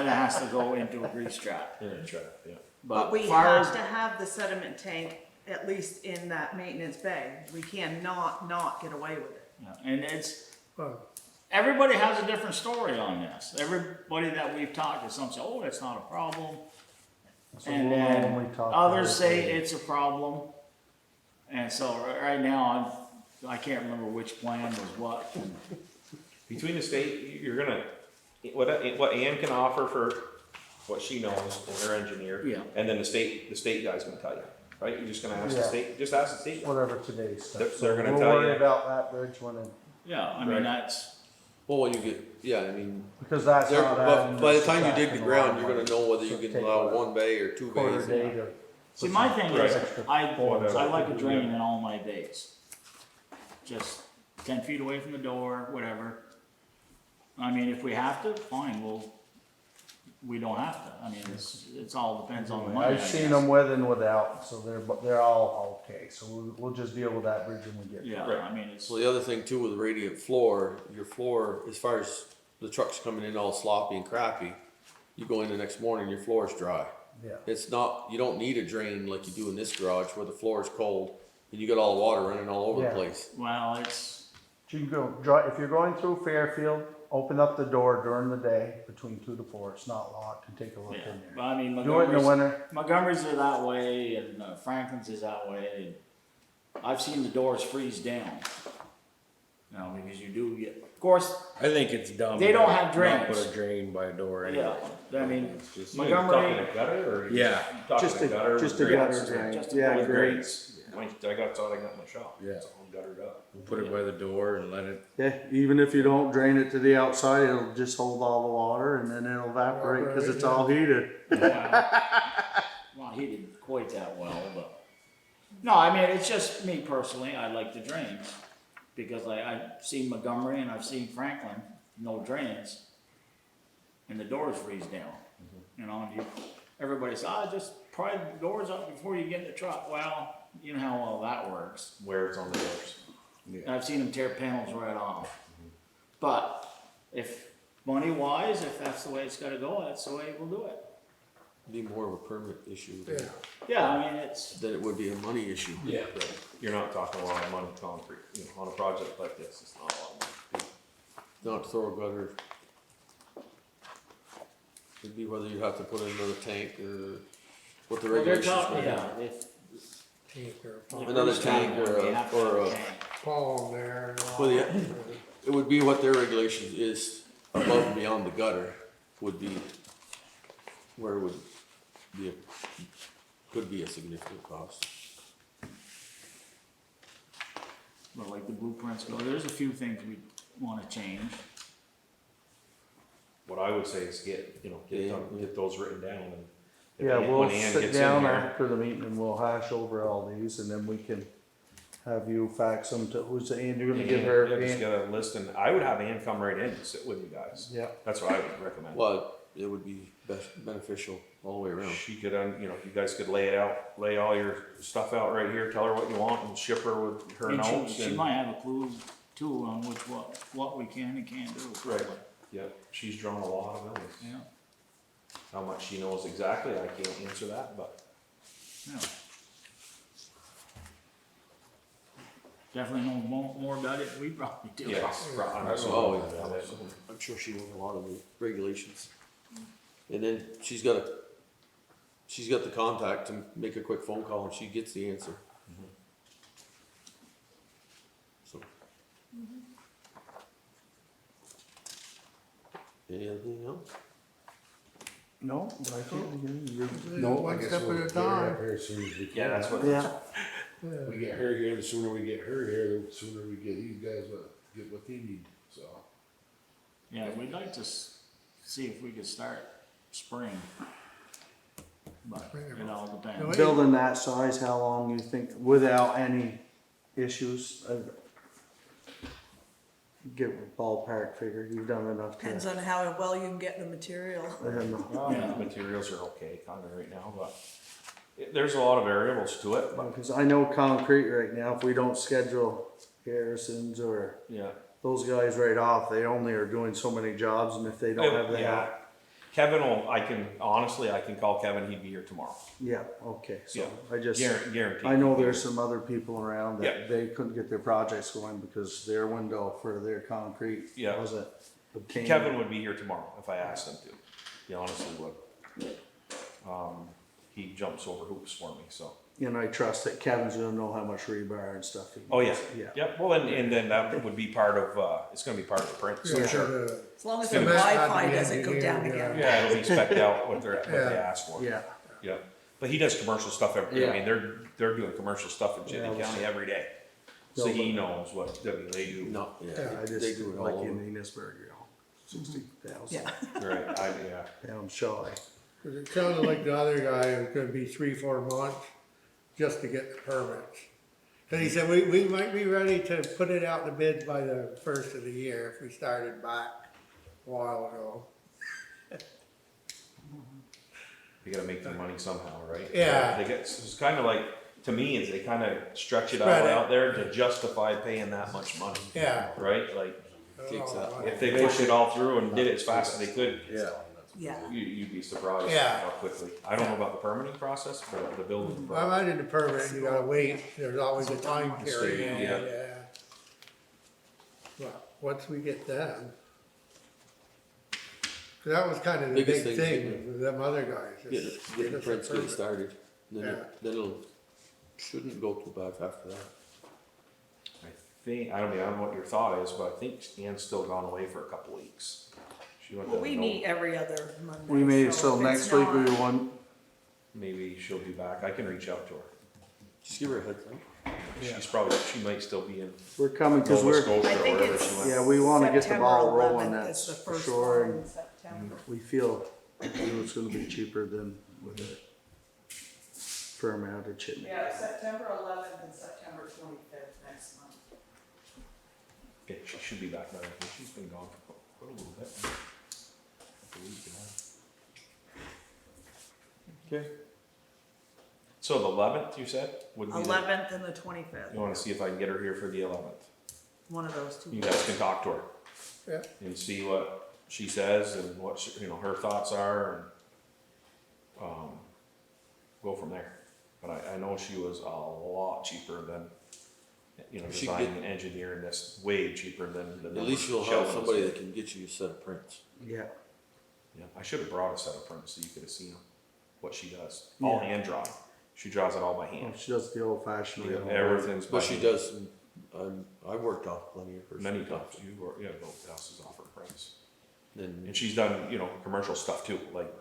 Speaker 7: it has to go into a grease trap.
Speaker 4: yeah, try, yeah.
Speaker 1: But we
Speaker 7: fire-
Speaker 1: have to have the sediment tank at least in that maintenance bay. We cannot not get away with it.
Speaker 7: Yeah, and it's,
Speaker 3: Well,
Speaker 7: everybody has a different story on this. Everybody that we've talked to, some say, oh, that's not a problem.
Speaker 5: So
Speaker 7: And
Speaker 5: we'll know when
Speaker 7: then
Speaker 5: we talk to
Speaker 7: others
Speaker 5: her.
Speaker 7: say it's a problem. And so right now, I can't remember which plan was what.
Speaker 4: Between the state, you're gonna, what Ann can offer for what she knows and her engineer.
Speaker 7: Yeah.
Speaker 4: And then the state guy's gonna tell you, right? You're just gonna ask the
Speaker 5: Yeah.
Speaker 4: state, just ask the state guy.
Speaker 5: Whatever today's stuff.
Speaker 4: They're-
Speaker 5: So
Speaker 4: they're gonna
Speaker 5: we'll
Speaker 4: tell
Speaker 5: worry
Speaker 4: you.
Speaker 5: about that bridge when it,
Speaker 7: Yeah, I mean,
Speaker 4: Right.
Speaker 7: that's,
Speaker 6: Well, when you get, yeah, I mean,
Speaker 5: because that's
Speaker 6: there,
Speaker 5: not
Speaker 6: but
Speaker 5: adding
Speaker 6: by the
Speaker 5: this
Speaker 6: time you
Speaker 5: back
Speaker 6: dig the
Speaker 5: in a
Speaker 6: ground,
Speaker 5: lot
Speaker 6: you're
Speaker 5: of
Speaker 6: gonna know whether
Speaker 5: So
Speaker 6: you can
Speaker 5: take
Speaker 6: allow
Speaker 5: what,
Speaker 6: one bay or 2
Speaker 5: quarter
Speaker 6: bays.
Speaker 5: day to.
Speaker 7: see, my thing is,
Speaker 5: Extra
Speaker 7: I
Speaker 5: forms.
Speaker 7: like a drain in all my bays. Just 10 feet away from the door, whatever. I mean, if we have to, fine, we don't have to. I mean, it's all depends on the money. I
Speaker 5: I've seen
Speaker 7: guess.
Speaker 5: them with and without, so they're all okay, so we'll just deal with that bridge when we get there.
Speaker 7: Yeah, I mean, it's,
Speaker 6: So the other thing too with the radiant floor, your floor, as far as the trucks coming in all sloppy and crappy, you go in the next morning, your floor is dry.
Speaker 5: Yeah,
Speaker 6: It's not, you don't need a drain like you do in this garage where the floor is cold and you got all the water running all over
Speaker 5: Yeah.
Speaker 6: the place.
Speaker 7: well, it's,
Speaker 5: you can go dry, if you're going through Fairfield open up the door during the day between 2 to 4, it's not locked, and take a look
Speaker 7: Yeah,
Speaker 5: in
Speaker 7: but
Speaker 5: there.
Speaker 7: I mean,
Speaker 5: Do it in the winter.
Speaker 7: Montgomery's are that way, and Franklin's is that way. I've seen the doors freeze down. You know, because you do get, of course,
Speaker 2: I think it's dumb.
Speaker 7: They don't have
Speaker 2: not
Speaker 7: drains.
Speaker 2: Put a drain by a door anyway.
Speaker 7: yeah, I mean,
Speaker 2: It's just-
Speaker 4: You talking
Speaker 7: Montgomery,
Speaker 4: a gutter or?
Speaker 2: Yeah.
Speaker 4: Talking
Speaker 5: Just
Speaker 4: a
Speaker 5: a,
Speaker 4: gutter?
Speaker 5: just
Speaker 4: with
Speaker 5: a gutter
Speaker 4: grates?
Speaker 5: drain,
Speaker 7: Just a
Speaker 5: yeah,
Speaker 7: gutter
Speaker 5: great.
Speaker 4: Grates. That's all I got in my shop.
Speaker 2: Yeah.
Speaker 4: It's all guttered up.
Speaker 2: We'll put it by the door and let it.
Speaker 5: Yeah, even if you don't drain it to the outside, it'll just hold all the water and then it'll evaporate because it's all heated.
Speaker 7: well, he didn't quite that well, but no, I mean, it's just me personally. I like the drains because I've seen Montgomery and I've seen Franklin, no drains, and the doors freeze down. You know, and everybody says, just pry the doors up before you get in the truck. Well, you know how well that works.
Speaker 4: Where it's on the doors.
Speaker 7: And I've seen them tear panels right off. But if money wise, if that's the way it's got to go, that's the way we'll do it.
Speaker 6: Be more of a permit issue
Speaker 3: Yeah.
Speaker 7: Yeah, I mean, it's,
Speaker 6: than it would be a money issue.
Speaker 4: Yeah. You're not talking a lot of money concrete, you know, on a project like this, it's not a lot of money.
Speaker 6: Not throw a gutter. It'd be whether you have to put in another tank or what the
Speaker 7: well, they're
Speaker 6: regulations.
Speaker 7: talking,
Speaker 6: would be.
Speaker 7: yeah, if.
Speaker 3: Tank or a pump.
Speaker 6: Another tank or
Speaker 7: You
Speaker 6: a,
Speaker 7: have to
Speaker 6: or
Speaker 7: have
Speaker 6: a,
Speaker 7: a tank.
Speaker 3: Palm there. And all
Speaker 6: Well, yeah.
Speaker 3: that.
Speaker 6: it would be what their regulation is above and beyond the gutter would be where it would be could be a significant cost.
Speaker 7: But like the blueprints go, there's a few things we wanna change.
Speaker 4: What I would say is get those written down and. if
Speaker 5: Yeah,
Speaker 4: Ann-
Speaker 5: we'll
Speaker 4: when Ann
Speaker 5: sit
Speaker 4: gets in
Speaker 5: down
Speaker 4: here-
Speaker 5: after the meeting and we'll hash over all these and then we can have you fax them to, who's the, Ann, you're gonna give her,
Speaker 4: Yeah, just
Speaker 5: Ann?
Speaker 4: get a list and I would have Ann come right in and sit with you guys.
Speaker 5: Yeah,
Speaker 4: That's what I would recommend.
Speaker 6: Well, it would be beneficial all the way around.
Speaker 4: She could, you know, you guys could lay all your stuff out right here, tell her what you want and ship her with her
Speaker 7: And
Speaker 4: notes.
Speaker 7: she
Speaker 4: and-
Speaker 7: might have a clue too on what we can and can't do.
Speaker 4: Right, yeah, she's drawn a lot of buildings.
Speaker 7: Yeah,
Speaker 4: How much she knows exactly, I can't answer that, but
Speaker 7: yeah. Definitely know more about it than we probably do.
Speaker 4: yes.
Speaker 6: Oh, yeah. I'm sure she knows a lot of the regulations. And then she's got the contact to make a quick phone call and she gets the answer. So. Anything else?
Speaker 5: no, but I think you're,
Speaker 2: No, I
Speaker 3: One
Speaker 2: guess
Speaker 3: step
Speaker 2: we'll
Speaker 3: at a
Speaker 2: get her
Speaker 3: time.
Speaker 2: up here as soon as we can.
Speaker 4: Yeah, that's what.
Speaker 5: yeah,
Speaker 2: We get her here, the sooner we get her here, the sooner we get these guys get what they need, so.
Speaker 7: Yeah, we'd like to see if we could start spring. But it all depends.
Speaker 5: building that size, how long you think, without any issues? Give a ballpark figure, you've done enough to.
Speaker 1: Depends on how well you can get the material.
Speaker 4: The materials are okay kind of right now, but there's a lot of variables to it, but
Speaker 5: Because I know concrete right now, if we don't schedule Harrison's or
Speaker 4: yeah.
Speaker 5: those guys right off, they only are doing so many jobs, and if they don't have
Speaker 4: Yeah.
Speaker 5: that.
Speaker 4: Kevin I can call Kevin, he'd be here tomorrow.
Speaker 5: Yeah, okay, so
Speaker 4: Yeah.
Speaker 5: I just,
Speaker 4: Guaranteed.
Speaker 5: I know there's some other people around
Speaker 4: Yeah.
Speaker 5: that they couldn't get their projects going because their window for their concrete
Speaker 4: Yeah.
Speaker 5: wasn't obtained.
Speaker 4: Kevin would be here tomorrow if I asked him to. He honestly would. He jumps over hoops for me, so.
Speaker 5: And I trust that Kevin's gonna know how much rebar and stuff he
Speaker 4: Oh, yeah.
Speaker 5: needs. Yeah.
Speaker 4: Yep, well, and then that would be part of, it's gonna be part of the print, so
Speaker 3: Yeah,
Speaker 4: sure.
Speaker 3: the-
Speaker 1: As long as the
Speaker 3: Yeah, but not
Speaker 1: Wi-Fi
Speaker 3: the
Speaker 1: doesn't go down
Speaker 3: engineer,
Speaker 1: again.
Speaker 4: Yeah, it'll be spec'd out what they
Speaker 3: Yeah.
Speaker 4: ask for.
Speaker 5: Yeah,
Speaker 4: Yeah, but he does commercial stuff I
Speaker 5: Yeah.
Speaker 4: mean, they're doing commercial stuff in Chittenden
Speaker 5: Yeah.
Speaker 4: County every day. So he knows what, they do.
Speaker 6: No,
Speaker 5: I
Speaker 6: yeah,
Speaker 5: just,
Speaker 6: they do it
Speaker 5: like
Speaker 6: all
Speaker 5: in
Speaker 6: over.
Speaker 5: Enosburg, you know, 60,000.
Speaker 1: Yeah.
Speaker 4: Right, yeah.
Speaker 5: Down shy.
Speaker 3: Cause it sounded like the other guy, it was gonna be 3-4 months just to get the permits. Cause he said, we might be ready to put it out the bid by the first of the year if we started back a while ago.
Speaker 4: You gotta make their money somehow, right?
Speaker 3: Yeah.
Speaker 4: They get, it's kinda like, to me, is they kinda stretch it all
Speaker 3: Spread it.
Speaker 4: out there to justify paying that much money.
Speaker 3: Yeah.
Speaker 4: Right, like,
Speaker 6: Kicks
Speaker 3: Oh,
Speaker 6: out.
Speaker 4: if they pushed it all through and did it as fast as they could,
Speaker 6: Yeah.
Speaker 1: Yeah.
Speaker 4: you'd be surprised
Speaker 3: Yeah.
Speaker 4: how quickly. I don't know about the permitting process, but the building.
Speaker 3: I imagine the permit, you gotta wait, there's always a time period,
Speaker 4: Yeah.
Speaker 3: yeah. Well, once we get them, So that was kind of the
Speaker 6: Biggest
Speaker 3: big
Speaker 6: thing,
Speaker 3: thing with them other guys.
Speaker 6: Getting,
Speaker 3: is
Speaker 6: getting
Speaker 3: get us a
Speaker 6: prints getting
Speaker 3: permit.
Speaker 6: started, then
Speaker 3: Yeah.
Speaker 6: then it'll, shouldn't go too bad after that.
Speaker 4: I don't know what your thought is, but I think Ann's still gone away for a couple weeks. She went
Speaker 1: Well,
Speaker 4: to
Speaker 1: we
Speaker 4: no-
Speaker 1: meet every other Monday.
Speaker 5: We may,
Speaker 1: so
Speaker 5: so
Speaker 1: if
Speaker 5: next
Speaker 1: it's
Speaker 5: week we
Speaker 1: not-
Speaker 5: want,
Speaker 4: Maybe she'll be back. I can reach out to her.
Speaker 6: Just give her a heads up.
Speaker 4: She might still be in
Speaker 5: we're coming, cause
Speaker 4: Nova
Speaker 5: we're,
Speaker 4: Scotia
Speaker 1: I
Speaker 4: or
Speaker 1: think
Speaker 4: wherever
Speaker 1: it's
Speaker 4: she went.
Speaker 5: yeah, we wanna get the
Speaker 1: September
Speaker 5: ball rolling,
Speaker 1: 11th
Speaker 5: that's
Speaker 1: is the
Speaker 5: for
Speaker 1: first
Speaker 5: sure,
Speaker 1: one in
Speaker 5: and
Speaker 1: September.
Speaker 5: we feel it's gonna be cheaper than with a firm out of Chittenden.
Speaker 1: Yeah, September 11th and September 25th next month.
Speaker 4: Okay, she should be back now. I think she's been gone for quite a little bit. A week now.
Speaker 6: Okay.
Speaker 4: So the 11th, you said? Would be the-
Speaker 1: 11th and the 25th,
Speaker 4: You wanna see if I can get her here for the 11th?
Speaker 1: one of those two.
Speaker 4: You guys can talk to her.
Speaker 3: Yeah.
Speaker 4: And see what she says and what, her thoughts are and, go from there. But I know she was a lot cheaper than,
Speaker 6: She
Speaker 4: design
Speaker 6: get-
Speaker 4: and engineering this, way cheaper than the.
Speaker 6: At least you'll have
Speaker 4: Sheldon's.
Speaker 6: somebody that can get you a set of prints.
Speaker 5: Yeah,
Speaker 4: Yeah, I should have brought a set of prints so you could have seen what she does. All
Speaker 5: Yeah.
Speaker 4: hand drawn. She draws it all by
Speaker 5: well,
Speaker 4: hand.
Speaker 5: she does the old fashioned way.
Speaker 4: Everything's by
Speaker 6: But she
Speaker 4: hand.
Speaker 6: does, I worked off plenty of her.
Speaker 4: Many
Speaker 6: stuff.
Speaker 4: times. You both houses offer prints.
Speaker 6: And
Speaker 4: And she's done, commercial stuff too, like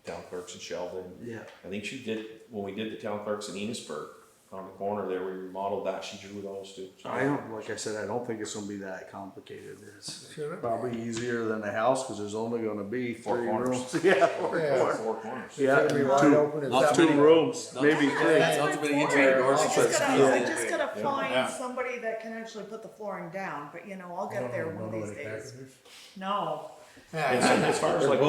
Speaker 4: town clerks in Sheldon.
Speaker 5: Yeah,
Speaker 4: I think she did, when we did the town clerks in Enosburg, on the corner there, we remodeled that, she drew those too.
Speaker 5: I don't, like I said, I don't think it's gonna be that complicated, it's
Speaker 3: Should it?
Speaker 5: probably easier than a house, cause there's only gonna be
Speaker 4: Four
Speaker 5: 3
Speaker 4: corners.
Speaker 5: rooms. Yeah, four
Speaker 3: Yeah.
Speaker 5: corners.
Speaker 4: Four corners.
Speaker 5: Yeah,
Speaker 3: It's gonna be
Speaker 5: and
Speaker 3: wide
Speaker 5: two,
Speaker 3: open and
Speaker 6: Not
Speaker 3: stuff.
Speaker 6: too
Speaker 5: rooms,
Speaker 6: Not-
Speaker 5: maybe
Speaker 6: Yeah.
Speaker 5: three.
Speaker 6: Not too many engineering doors to try to steal.
Speaker 1: I just gotta
Speaker 4: Yeah.
Speaker 1: find
Speaker 7: Yeah.
Speaker 1: somebody that can actually put the flooring down, but I'll get there one of these days. No.
Speaker 4: And so
Speaker 3: Yeah.
Speaker 4: as far as like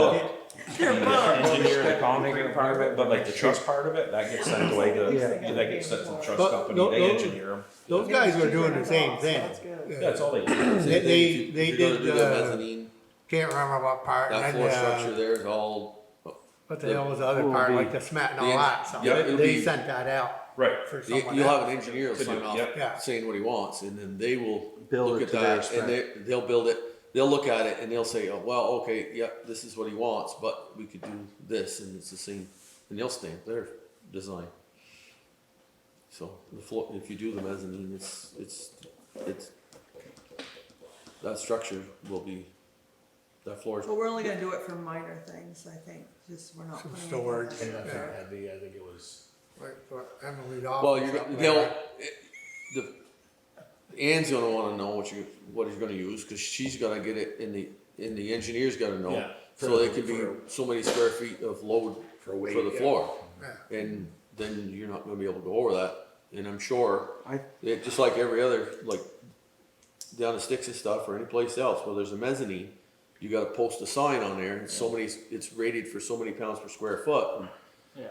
Speaker 1: They're bugged.
Speaker 4: engineer the concrete part of it, but like the truss part of it, that gets sent away to,
Speaker 5: Yeah.
Speaker 4: that gets sent to the truss
Speaker 3: But
Speaker 4: company,
Speaker 3: tho-
Speaker 4: they
Speaker 3: those-
Speaker 4: engineer them.
Speaker 3: Those guys were doing the same thing.
Speaker 1: That's good.
Speaker 4: Yeah, that's all they do.
Speaker 6: Same
Speaker 3: They-
Speaker 6: thing,
Speaker 3: they-
Speaker 6: if you-
Speaker 3: they
Speaker 6: if you're gonna
Speaker 3: did,
Speaker 6: do the mezzanine,
Speaker 3: Can't remember what part,
Speaker 6: that
Speaker 3: and
Speaker 6: floor
Speaker 3: then,
Speaker 6: structure there is all,
Speaker 3: what the hell was the other
Speaker 5: will
Speaker 3: part,
Speaker 5: be-
Speaker 3: like the cement and all
Speaker 6: the-
Speaker 3: that, so
Speaker 6: yeah,
Speaker 3: they
Speaker 6: it'll
Speaker 3: they
Speaker 6: be-
Speaker 3: sent that out
Speaker 4: Right,
Speaker 3: for
Speaker 6: you'll
Speaker 3: someone
Speaker 6: have
Speaker 3: else.
Speaker 6: an engineer
Speaker 4: To do,
Speaker 6: sign off
Speaker 3: yeah.
Speaker 6: saying what he wants, and then they will
Speaker 5: Build
Speaker 6: look
Speaker 5: it
Speaker 6: at
Speaker 5: to their
Speaker 6: that,
Speaker 5: spec.
Speaker 6: and they'll build it, they'll look at it, and they'll say, oh, well, okay, yep, this is what he wants, but we could do this, and it's the same, and they'll stamp their design. So, the floor, if you do the mezzanine, it's, that structure will be, that floor is
Speaker 1: But we're only gonna do it for minor things, I think, we're not
Speaker 3: Some
Speaker 1: putting.
Speaker 3: storage.
Speaker 1: anything
Speaker 2: And
Speaker 1: up
Speaker 2: nothing
Speaker 1: there.
Speaker 2: heavy, I think it was.
Speaker 3: Like what Emily's office.
Speaker 6: Well, you're,
Speaker 3: up
Speaker 6: they'll,
Speaker 3: there.
Speaker 6: Ann's gonna wanna know what you're gonna use, cause she's gonna get it, and the engineer's gotta know.
Speaker 2: Yeah,
Speaker 6: So it
Speaker 2: for-
Speaker 6: could be
Speaker 2: for-
Speaker 6: so many square feet of load
Speaker 2: For weight,
Speaker 6: for the
Speaker 2: yeah.
Speaker 6: floor.
Speaker 3: Yeah.
Speaker 6: And then you're not gonna be able to go over that, and I'm sure,
Speaker 5: I-
Speaker 6: just like every other, like, down the sticks and stuff, or any place else where there's a mezzanine, you gotta post a sign on there, and so many, it's rated for so many pounds per square foot, and
Speaker 7: Yeah,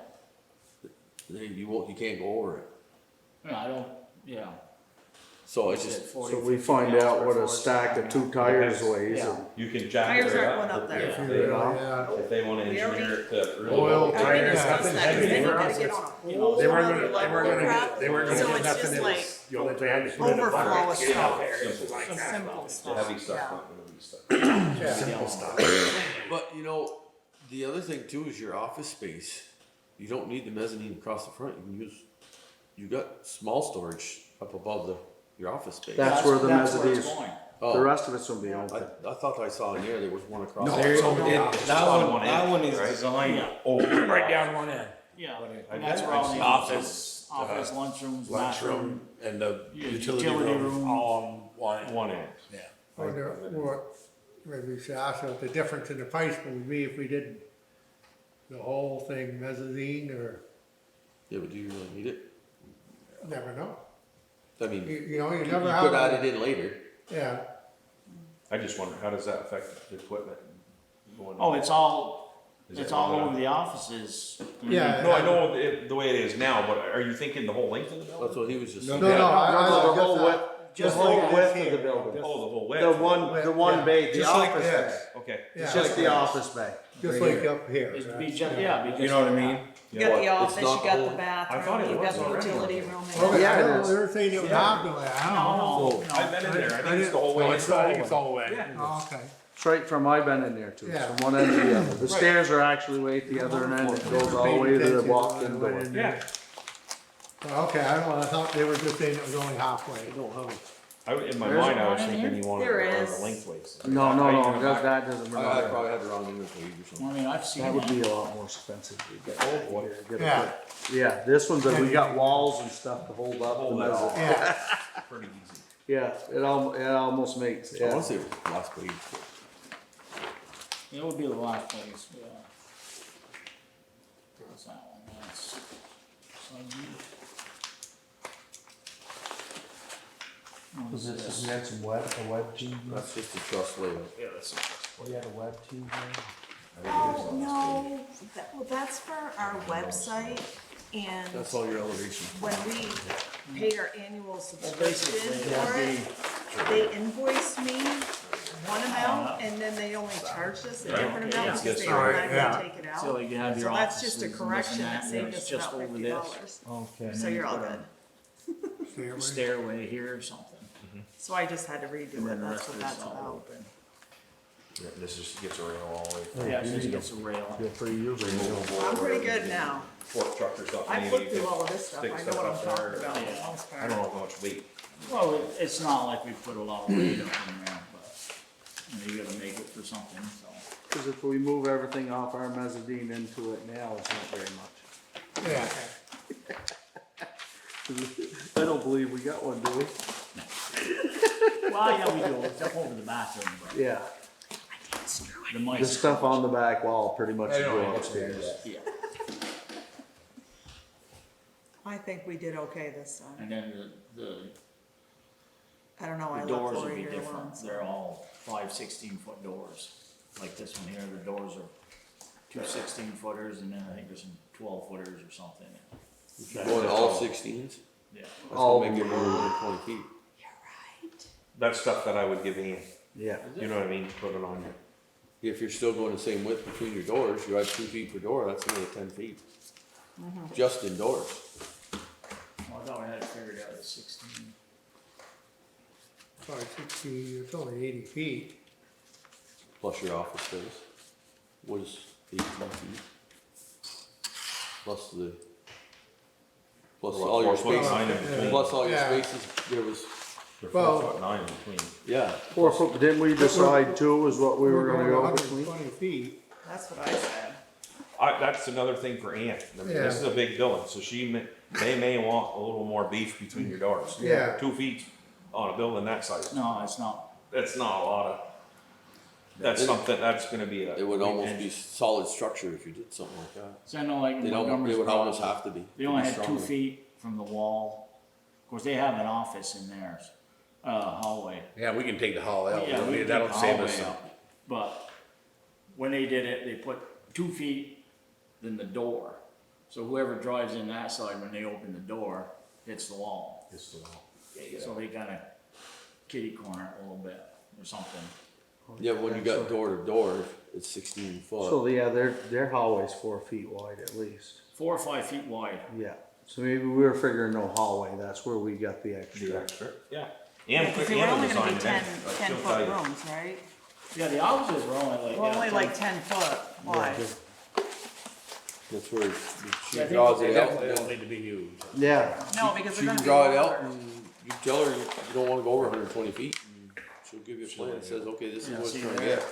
Speaker 6: then you can't go over it.
Speaker 7: yeah, I don't, yeah.
Speaker 6: So it's just,
Speaker 5: So we find out what a stack of 2 tires weighs,
Speaker 7: Yeah.
Speaker 5: and
Speaker 4: you can jack
Speaker 1: Tires
Speaker 4: it
Speaker 1: aren't
Speaker 4: up.
Speaker 1: going up there.
Speaker 7: Yeah.
Speaker 3: If you really,
Speaker 4: If they wanna
Speaker 1: We already-
Speaker 4: engineer it to really.
Speaker 2: Oil,
Speaker 1: I
Speaker 2: tires,
Speaker 1: already discussed
Speaker 2: nothing
Speaker 1: that, 'cause
Speaker 2: heavy
Speaker 1: then you
Speaker 2: for
Speaker 1: gotta
Speaker 2: us.
Speaker 1: get
Speaker 2: It's-
Speaker 1: on a whole
Speaker 2: They weren't
Speaker 1: other
Speaker 2: gonna,
Speaker 1: level crap.
Speaker 2: they weren't gonna
Speaker 1: So
Speaker 2: get
Speaker 1: it's
Speaker 2: nothing
Speaker 1: just
Speaker 2: that
Speaker 1: like
Speaker 2: was, the only thing I just put in a
Speaker 1: overflow
Speaker 2: bucket
Speaker 1: of
Speaker 2: to get out
Speaker 1: stuff.
Speaker 2: there, it was like
Speaker 1: Some
Speaker 2: that.
Speaker 1: simple
Speaker 4: The
Speaker 1: stuff,
Speaker 4: heavy stuff's
Speaker 1: yeah.
Speaker 4: not gonna be stuff.
Speaker 3: yeah.
Speaker 2: Simple stuff.
Speaker 6: but the other thing too is your office space. You don't need the mezzanine across the front. You got small storage up above your office space.
Speaker 5: That's where the
Speaker 7: where
Speaker 5: mezzanine
Speaker 7: it's
Speaker 5: is.
Speaker 7: going.
Speaker 5: the
Speaker 6: Oh,
Speaker 5: rest of it's gonna be open.
Speaker 6: I thought I saw in there was one across.
Speaker 2: No,
Speaker 6: the
Speaker 2: there-
Speaker 6: front.
Speaker 2: that one is
Speaker 4: right?
Speaker 2: designed,
Speaker 4: Oh,
Speaker 2: right down one end.
Speaker 7: Yeah,
Speaker 2: I
Speaker 7: and that's
Speaker 2: guess
Speaker 7: where all the
Speaker 2: office,
Speaker 7: office, lunchrooms, bathroom,
Speaker 2: lunchroom, and the
Speaker 7: Yeah,
Speaker 2: utility
Speaker 7: utility
Speaker 2: room,
Speaker 7: room.
Speaker 2: all on one end.
Speaker 4: one end.
Speaker 2: Yeah.
Speaker 3: Wonder what, maybe we should ask what the difference in the price would be if we did the whole thing mezzanine, or,
Speaker 6: Yeah, but do you really need it?
Speaker 3: never know.
Speaker 6: I mean,
Speaker 3: You know, you
Speaker 6: you
Speaker 3: never
Speaker 6: could
Speaker 3: have,
Speaker 6: add it in later.
Speaker 3: yeah,
Speaker 4: I just wonder, how does that affect the equipment? going
Speaker 7: Oh,
Speaker 4: on?
Speaker 7: it's all,
Speaker 4: Is
Speaker 7: it's
Speaker 4: it
Speaker 7: all
Speaker 4: long
Speaker 7: over
Speaker 4: enough?
Speaker 7: the offices.
Speaker 3: Yeah.
Speaker 4: No, I know the way it is now, but are you thinking the whole length of the
Speaker 6: That's
Speaker 4: building?
Speaker 6: what he was just
Speaker 3: no,
Speaker 6: saying.
Speaker 3: no,
Speaker 5: No,
Speaker 3: I
Speaker 5: the whole
Speaker 3: just,
Speaker 5: width,
Speaker 3: just
Speaker 5: the whole
Speaker 3: like
Speaker 5: width
Speaker 3: this
Speaker 5: of the
Speaker 3: here.
Speaker 5: building.
Speaker 4: Oh, the whole width?
Speaker 5: The one
Speaker 3: Yeah.
Speaker 5: bay, the
Speaker 3: Just like
Speaker 5: office
Speaker 3: this.
Speaker 5: bay.
Speaker 4: Okay.
Speaker 3: Yeah.
Speaker 5: It's just the office bay.
Speaker 3: Just like up here.
Speaker 7: It'd be just, yeah, it'd be just.
Speaker 2: You know what I
Speaker 7: like
Speaker 2: mean?
Speaker 7: that.
Speaker 1: You got the
Speaker 6: It's
Speaker 1: office,
Speaker 6: not
Speaker 1: you got
Speaker 6: whole-
Speaker 1: the
Speaker 4: I thought
Speaker 1: bathroom,
Speaker 4: it
Speaker 1: you got
Speaker 4: was
Speaker 1: the
Speaker 4: already.
Speaker 1: utility room.
Speaker 3: Oh,
Speaker 1: and-
Speaker 5: Yeah, it
Speaker 3: yeah,
Speaker 5: is.
Speaker 3: they were saying it was
Speaker 7: Yeah.
Speaker 3: half the way, I don't know.
Speaker 7: No, no,
Speaker 4: I've been in there, I
Speaker 3: I
Speaker 4: think it's the whole way.
Speaker 2: No, it's all the way.
Speaker 4: Yeah.
Speaker 3: Oh, okay.
Speaker 5: Straight from, I've been in there too,
Speaker 3: Yeah.
Speaker 5: from one end to the other. The stairs are actually way at the other end, it goes all the way to the walk-in door.
Speaker 4: Yeah.
Speaker 3: Well, okay, I don't know, I thought they were just saying it was only halfway.
Speaker 6: I don't have
Speaker 4: In my
Speaker 7: There
Speaker 4: mind,
Speaker 7: isn't
Speaker 4: I was
Speaker 7: one in
Speaker 4: thinking
Speaker 7: here?
Speaker 4: you wanted
Speaker 1: There
Speaker 4: to run
Speaker 1: is.
Speaker 4: the lengthways.
Speaker 5: No, no,
Speaker 4: How you
Speaker 5: no,
Speaker 4: gonna back-
Speaker 5: that doesn't, we're
Speaker 6: I
Speaker 5: not,
Speaker 6: probably had the wrong inventory or
Speaker 7: Well,
Speaker 6: something.
Speaker 7: I mean, I've seen
Speaker 5: that would
Speaker 7: that.
Speaker 5: be a lot more expensive to get.
Speaker 4: Oh, boy.
Speaker 5: Get a
Speaker 3: Yeah.
Speaker 5: quick- Yeah, this one's, we got walls and stuff to hold up.
Speaker 4: Hold
Speaker 5: the
Speaker 4: it all.
Speaker 5: mezzanine.
Speaker 3: Yeah,
Speaker 4: Pretty easy.
Speaker 5: Yeah, it almost makes,
Speaker 6: I
Speaker 5: yeah.
Speaker 6: wanna say it was last page.
Speaker 7: It would be the last place, yeah. What's that one? That's. What is this?
Speaker 5: We had some web tube,
Speaker 6: That's just a truss layout.
Speaker 7: Yeah, that's.
Speaker 5: we had a web tube
Speaker 1: Oh, no, well, that's for our website, and
Speaker 6: That's all your elevation.
Speaker 1: when we paid our annual subscription
Speaker 7: basically,
Speaker 1: for
Speaker 7: it'd
Speaker 1: it, they invoiced me one amount, and then they only charged us a different
Speaker 7: Yeah.
Speaker 1: amount because they
Speaker 3: Right,
Speaker 1: automatically
Speaker 3: yeah.
Speaker 1: take it
Speaker 7: So
Speaker 1: out.
Speaker 7: like you have your
Speaker 1: So that's just a
Speaker 7: offices and this and
Speaker 1: correction,
Speaker 7: that,
Speaker 1: it
Speaker 7: and
Speaker 1: saved
Speaker 7: it's
Speaker 1: us
Speaker 7: just
Speaker 1: about
Speaker 7: over
Speaker 1: $50.
Speaker 5: Okay.
Speaker 7: And
Speaker 1: So
Speaker 7: then
Speaker 1: you're
Speaker 7: you
Speaker 1: all
Speaker 7: put a-
Speaker 1: good.
Speaker 3: stairway.
Speaker 7: Stairway here or something.
Speaker 1: So I just had to redo
Speaker 7: And
Speaker 1: it,
Speaker 7: then the
Speaker 1: that's
Speaker 7: rest
Speaker 1: what
Speaker 7: of
Speaker 1: that's
Speaker 7: it's all
Speaker 1: about.
Speaker 7: open.
Speaker 4: Yeah, this just gets a rail all the way through.
Speaker 7: Yeah, so it gets a rail.
Speaker 5: Yeah, pretty usually.
Speaker 1: I'm pretty good now.
Speaker 4: Fork truck or something.
Speaker 1: I
Speaker 4: maybe
Speaker 1: flipped
Speaker 4: you
Speaker 1: through
Speaker 4: could
Speaker 1: all of this stuff,
Speaker 4: stick
Speaker 1: I know
Speaker 4: stuff
Speaker 1: what I'm
Speaker 4: up there.
Speaker 1: talking about for the
Speaker 7: Yeah.
Speaker 1: most
Speaker 4: I
Speaker 1: part.
Speaker 4: don't know how much weight.
Speaker 7: Well, it's not like we put a lot of weight up in there, but you gotta make it for something, so.
Speaker 5: Cause if we move everything off our mezzanine into it now, it's not very much.
Speaker 3: Yeah,
Speaker 5: I don't believe we got one, do we?
Speaker 7: Well, yeah, we do, it's up over the bathroom, but
Speaker 5: Yeah,
Speaker 7: the mice.
Speaker 5: the stuff on the back wall pretty much
Speaker 2: I
Speaker 5: is
Speaker 2: don't
Speaker 5: go
Speaker 2: know what's
Speaker 5: upstairs.
Speaker 7: Yeah,
Speaker 1: I think we did okay this time.
Speaker 7: and then the
Speaker 1: I don't know, I
Speaker 7: The
Speaker 1: left
Speaker 7: doors
Speaker 1: Lori
Speaker 7: would be
Speaker 1: here
Speaker 7: different,
Speaker 1: alone, so.
Speaker 7: they're all 5 16-foot doors, like this one here, the doors are 2 16-footers, and then I think there's some 12-footers or something.
Speaker 6: Going all 16s?
Speaker 7: Yeah,
Speaker 6: That's
Speaker 5: All
Speaker 6: gonna make it more than 120 feet.
Speaker 1: You're right.
Speaker 4: That's stuff that I would give Ian,
Speaker 5: Yeah,
Speaker 4: you know what I mean, put it on you.
Speaker 6: If you're still going the same width between your doors, you have 2 feet per door, that's another 10 feet. Just indoors.
Speaker 7: well, I thought we had it figured out at 16.
Speaker 3: sorry, 60, it's only 80 feet.
Speaker 6: Plus your office space was 18 feet. Plus all your
Speaker 4: 4 foot
Speaker 6: spaces,
Speaker 4: 9 in between.
Speaker 6: plus all your
Speaker 3: Yeah.
Speaker 6: spaces, there was,
Speaker 4: They're
Speaker 3: Well-
Speaker 4: 4'9" in between.
Speaker 6: yeah.
Speaker 5: 4 foot, didn't we decide two is what we were gonna go between?
Speaker 3: 120 feet.
Speaker 1: That's what I said.
Speaker 4: That's another thing for Ann. I mean, this is a big building, so they may want a little more beef between your doors.
Speaker 3: Yeah.
Speaker 4: 2 feet on a building that size,
Speaker 7: No, it's not.
Speaker 4: that's not a lot of, that's
Speaker 6: It-
Speaker 4: something, that's gonna be a.
Speaker 6: It would almost be solid structure if you did something like that.
Speaker 7: So I know like
Speaker 6: They
Speaker 7: Montgomery's
Speaker 6: would almost
Speaker 7: garage,
Speaker 6: have to be.
Speaker 7: they only
Speaker 6: to be
Speaker 7: had 2
Speaker 6: strong.
Speaker 7: feet from the wall. Of course, they have an office in theirs, hallway.
Speaker 2: Yeah, we can take the hall out.
Speaker 7: Yeah, we
Speaker 2: That'll
Speaker 7: took the
Speaker 2: save
Speaker 7: hallway
Speaker 2: us some.
Speaker 7: out. But when they did it, they put 2 feet than the door. So whoever drives in that side, when they open the door, hits the wall.
Speaker 4: It's the wall.
Speaker 7: So they kinda kitty corner it a little bit or something.
Speaker 6: Yeah, but when you got door to door, it's 16 foot.
Speaker 5: So yeah, their hallway's 4 feet wide at least.
Speaker 7: 4 or 5 feet wide.
Speaker 5: Yeah, so maybe we were figuring no hallway, that's where we got the
Speaker 4: The
Speaker 5: extra.
Speaker 4: extra, yeah.
Speaker 1: Yeah, cause they were only gonna be 10
Speaker 4: 10
Speaker 1: foot rooms, right?
Speaker 7: Yeah, the offices were only like.
Speaker 1: We're
Speaker 7: yeah,
Speaker 1: only
Speaker 7: 10
Speaker 1: like 10 foot wide.
Speaker 6: That's where
Speaker 7: Yeah,
Speaker 6: she
Speaker 7: I
Speaker 6: draws
Speaker 2: They
Speaker 6: it out.
Speaker 2: definitely
Speaker 6: and
Speaker 2: don't
Speaker 6: then
Speaker 2: need to be used.
Speaker 5: Yeah,
Speaker 1: No, because
Speaker 6: She
Speaker 1: they're
Speaker 6: can
Speaker 1: gonna be
Speaker 6: draw it out
Speaker 1: longer.
Speaker 6: and you tell her you don't wanna go over 120 feet. And she'll give you a plan that says, okay, this is
Speaker 7: Yeah,
Speaker 6: what it's
Speaker 7: see
Speaker 6: gonna
Speaker 7: there?
Speaker 6: get.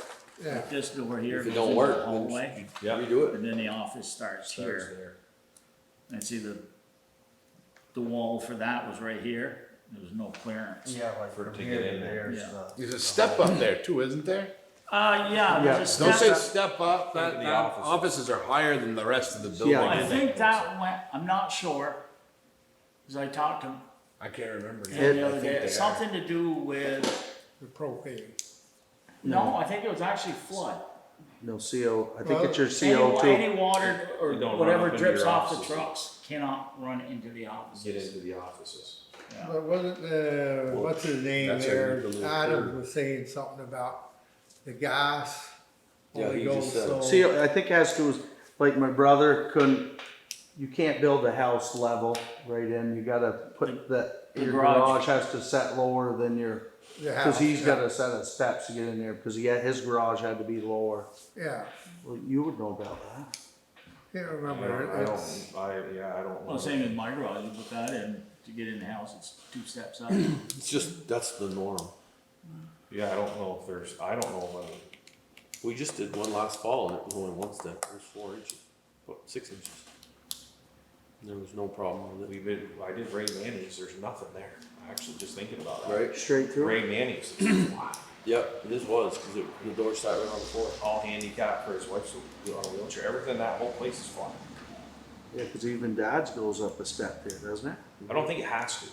Speaker 3: Yeah,
Speaker 7: This door here.
Speaker 6: If it
Speaker 7: goes
Speaker 6: don't
Speaker 7: into
Speaker 6: work,
Speaker 7: the
Speaker 6: then
Speaker 7: hallway,
Speaker 6: you
Speaker 4: Yeah.
Speaker 6: redo it.
Speaker 7: and then the office starts
Speaker 4: Starts
Speaker 7: here.
Speaker 4: there.
Speaker 7: And see the wall for that was right here. There was no clearance.
Speaker 5: yeah, like
Speaker 4: For
Speaker 5: from
Speaker 4: to
Speaker 5: here
Speaker 4: get
Speaker 5: to
Speaker 4: in there.
Speaker 5: there's
Speaker 7: Yeah.
Speaker 5: the.
Speaker 2: There's a step up there too, isn't there?
Speaker 7: Yeah, there's a
Speaker 2: Don't say
Speaker 7: step.
Speaker 2: step up, that,
Speaker 4: The
Speaker 2: that
Speaker 4: offices.
Speaker 2: offices are higher than the rest of the building.
Speaker 5: Yeah.
Speaker 7: I think that went, I'm not sure. Cause I talked to
Speaker 2: I can't remember.
Speaker 7: him
Speaker 2: now.
Speaker 7: the
Speaker 2: I
Speaker 7: other
Speaker 2: think
Speaker 7: day,
Speaker 2: they
Speaker 7: it's
Speaker 2: are.
Speaker 7: something to do with,
Speaker 3: the propane.
Speaker 7: no, I think it was actually flood.
Speaker 5: No CO, I think
Speaker 3: Well,
Speaker 5: it's your CO2.
Speaker 7: Any water or
Speaker 4: You don't run
Speaker 7: whatever
Speaker 4: up into
Speaker 7: drips
Speaker 4: your
Speaker 7: off the
Speaker 4: offices.
Speaker 7: trucks cannot run into the
Speaker 4: Get
Speaker 7: offices.
Speaker 4: into the offices.
Speaker 7: Yeah.
Speaker 3: But wasn't, what's his name
Speaker 2: That's
Speaker 3: there,
Speaker 2: a little
Speaker 3: Adams
Speaker 2: curve.
Speaker 3: was saying something about the gas.
Speaker 6: Yeah,
Speaker 3: only
Speaker 6: he
Speaker 3: goes
Speaker 6: just said-
Speaker 3: so-
Speaker 5: CO, I think it has to, like my brother couldn't, you can't build a house level right in, you gotta put the,
Speaker 7: The
Speaker 5: your
Speaker 7: garage.
Speaker 5: garage has to set lower than your
Speaker 3: the
Speaker 5: Cause
Speaker 3: house.
Speaker 5: he's
Speaker 3: yeah.
Speaker 5: got a set of steps to get in there, because his garage had to be lower.
Speaker 3: Yeah,
Speaker 5: Well, you would know about that.
Speaker 3: can't
Speaker 4: I
Speaker 3: remember,
Speaker 4: don't,
Speaker 3: it's,
Speaker 4: I don't know.
Speaker 7: Well, same as my garage, you put that in, to get in the house, it's 2 steps up.
Speaker 6: It's just, that's the norm.
Speaker 4: Yeah, I don't know if there's, I don't know whether,
Speaker 6: We just did one last fall and it was only 1 step, it was 4 inches, 6 inches. There was no problem with it.
Speaker 4: I did Ray Manny's, there's nothing there. Actually, just thinking about that.
Speaker 6: Right?
Speaker 5: Straight through?
Speaker 4: Ray Manny's, wow,
Speaker 6: Yep, this was, cause the door sat right on the floor.
Speaker 4: all handicapped for his wife, so on a wheelchair, everything, that whole place is fine.
Speaker 5: Yeah, cause even Dad's goes up a step there, doesn't it?
Speaker 4: I don't think it has to.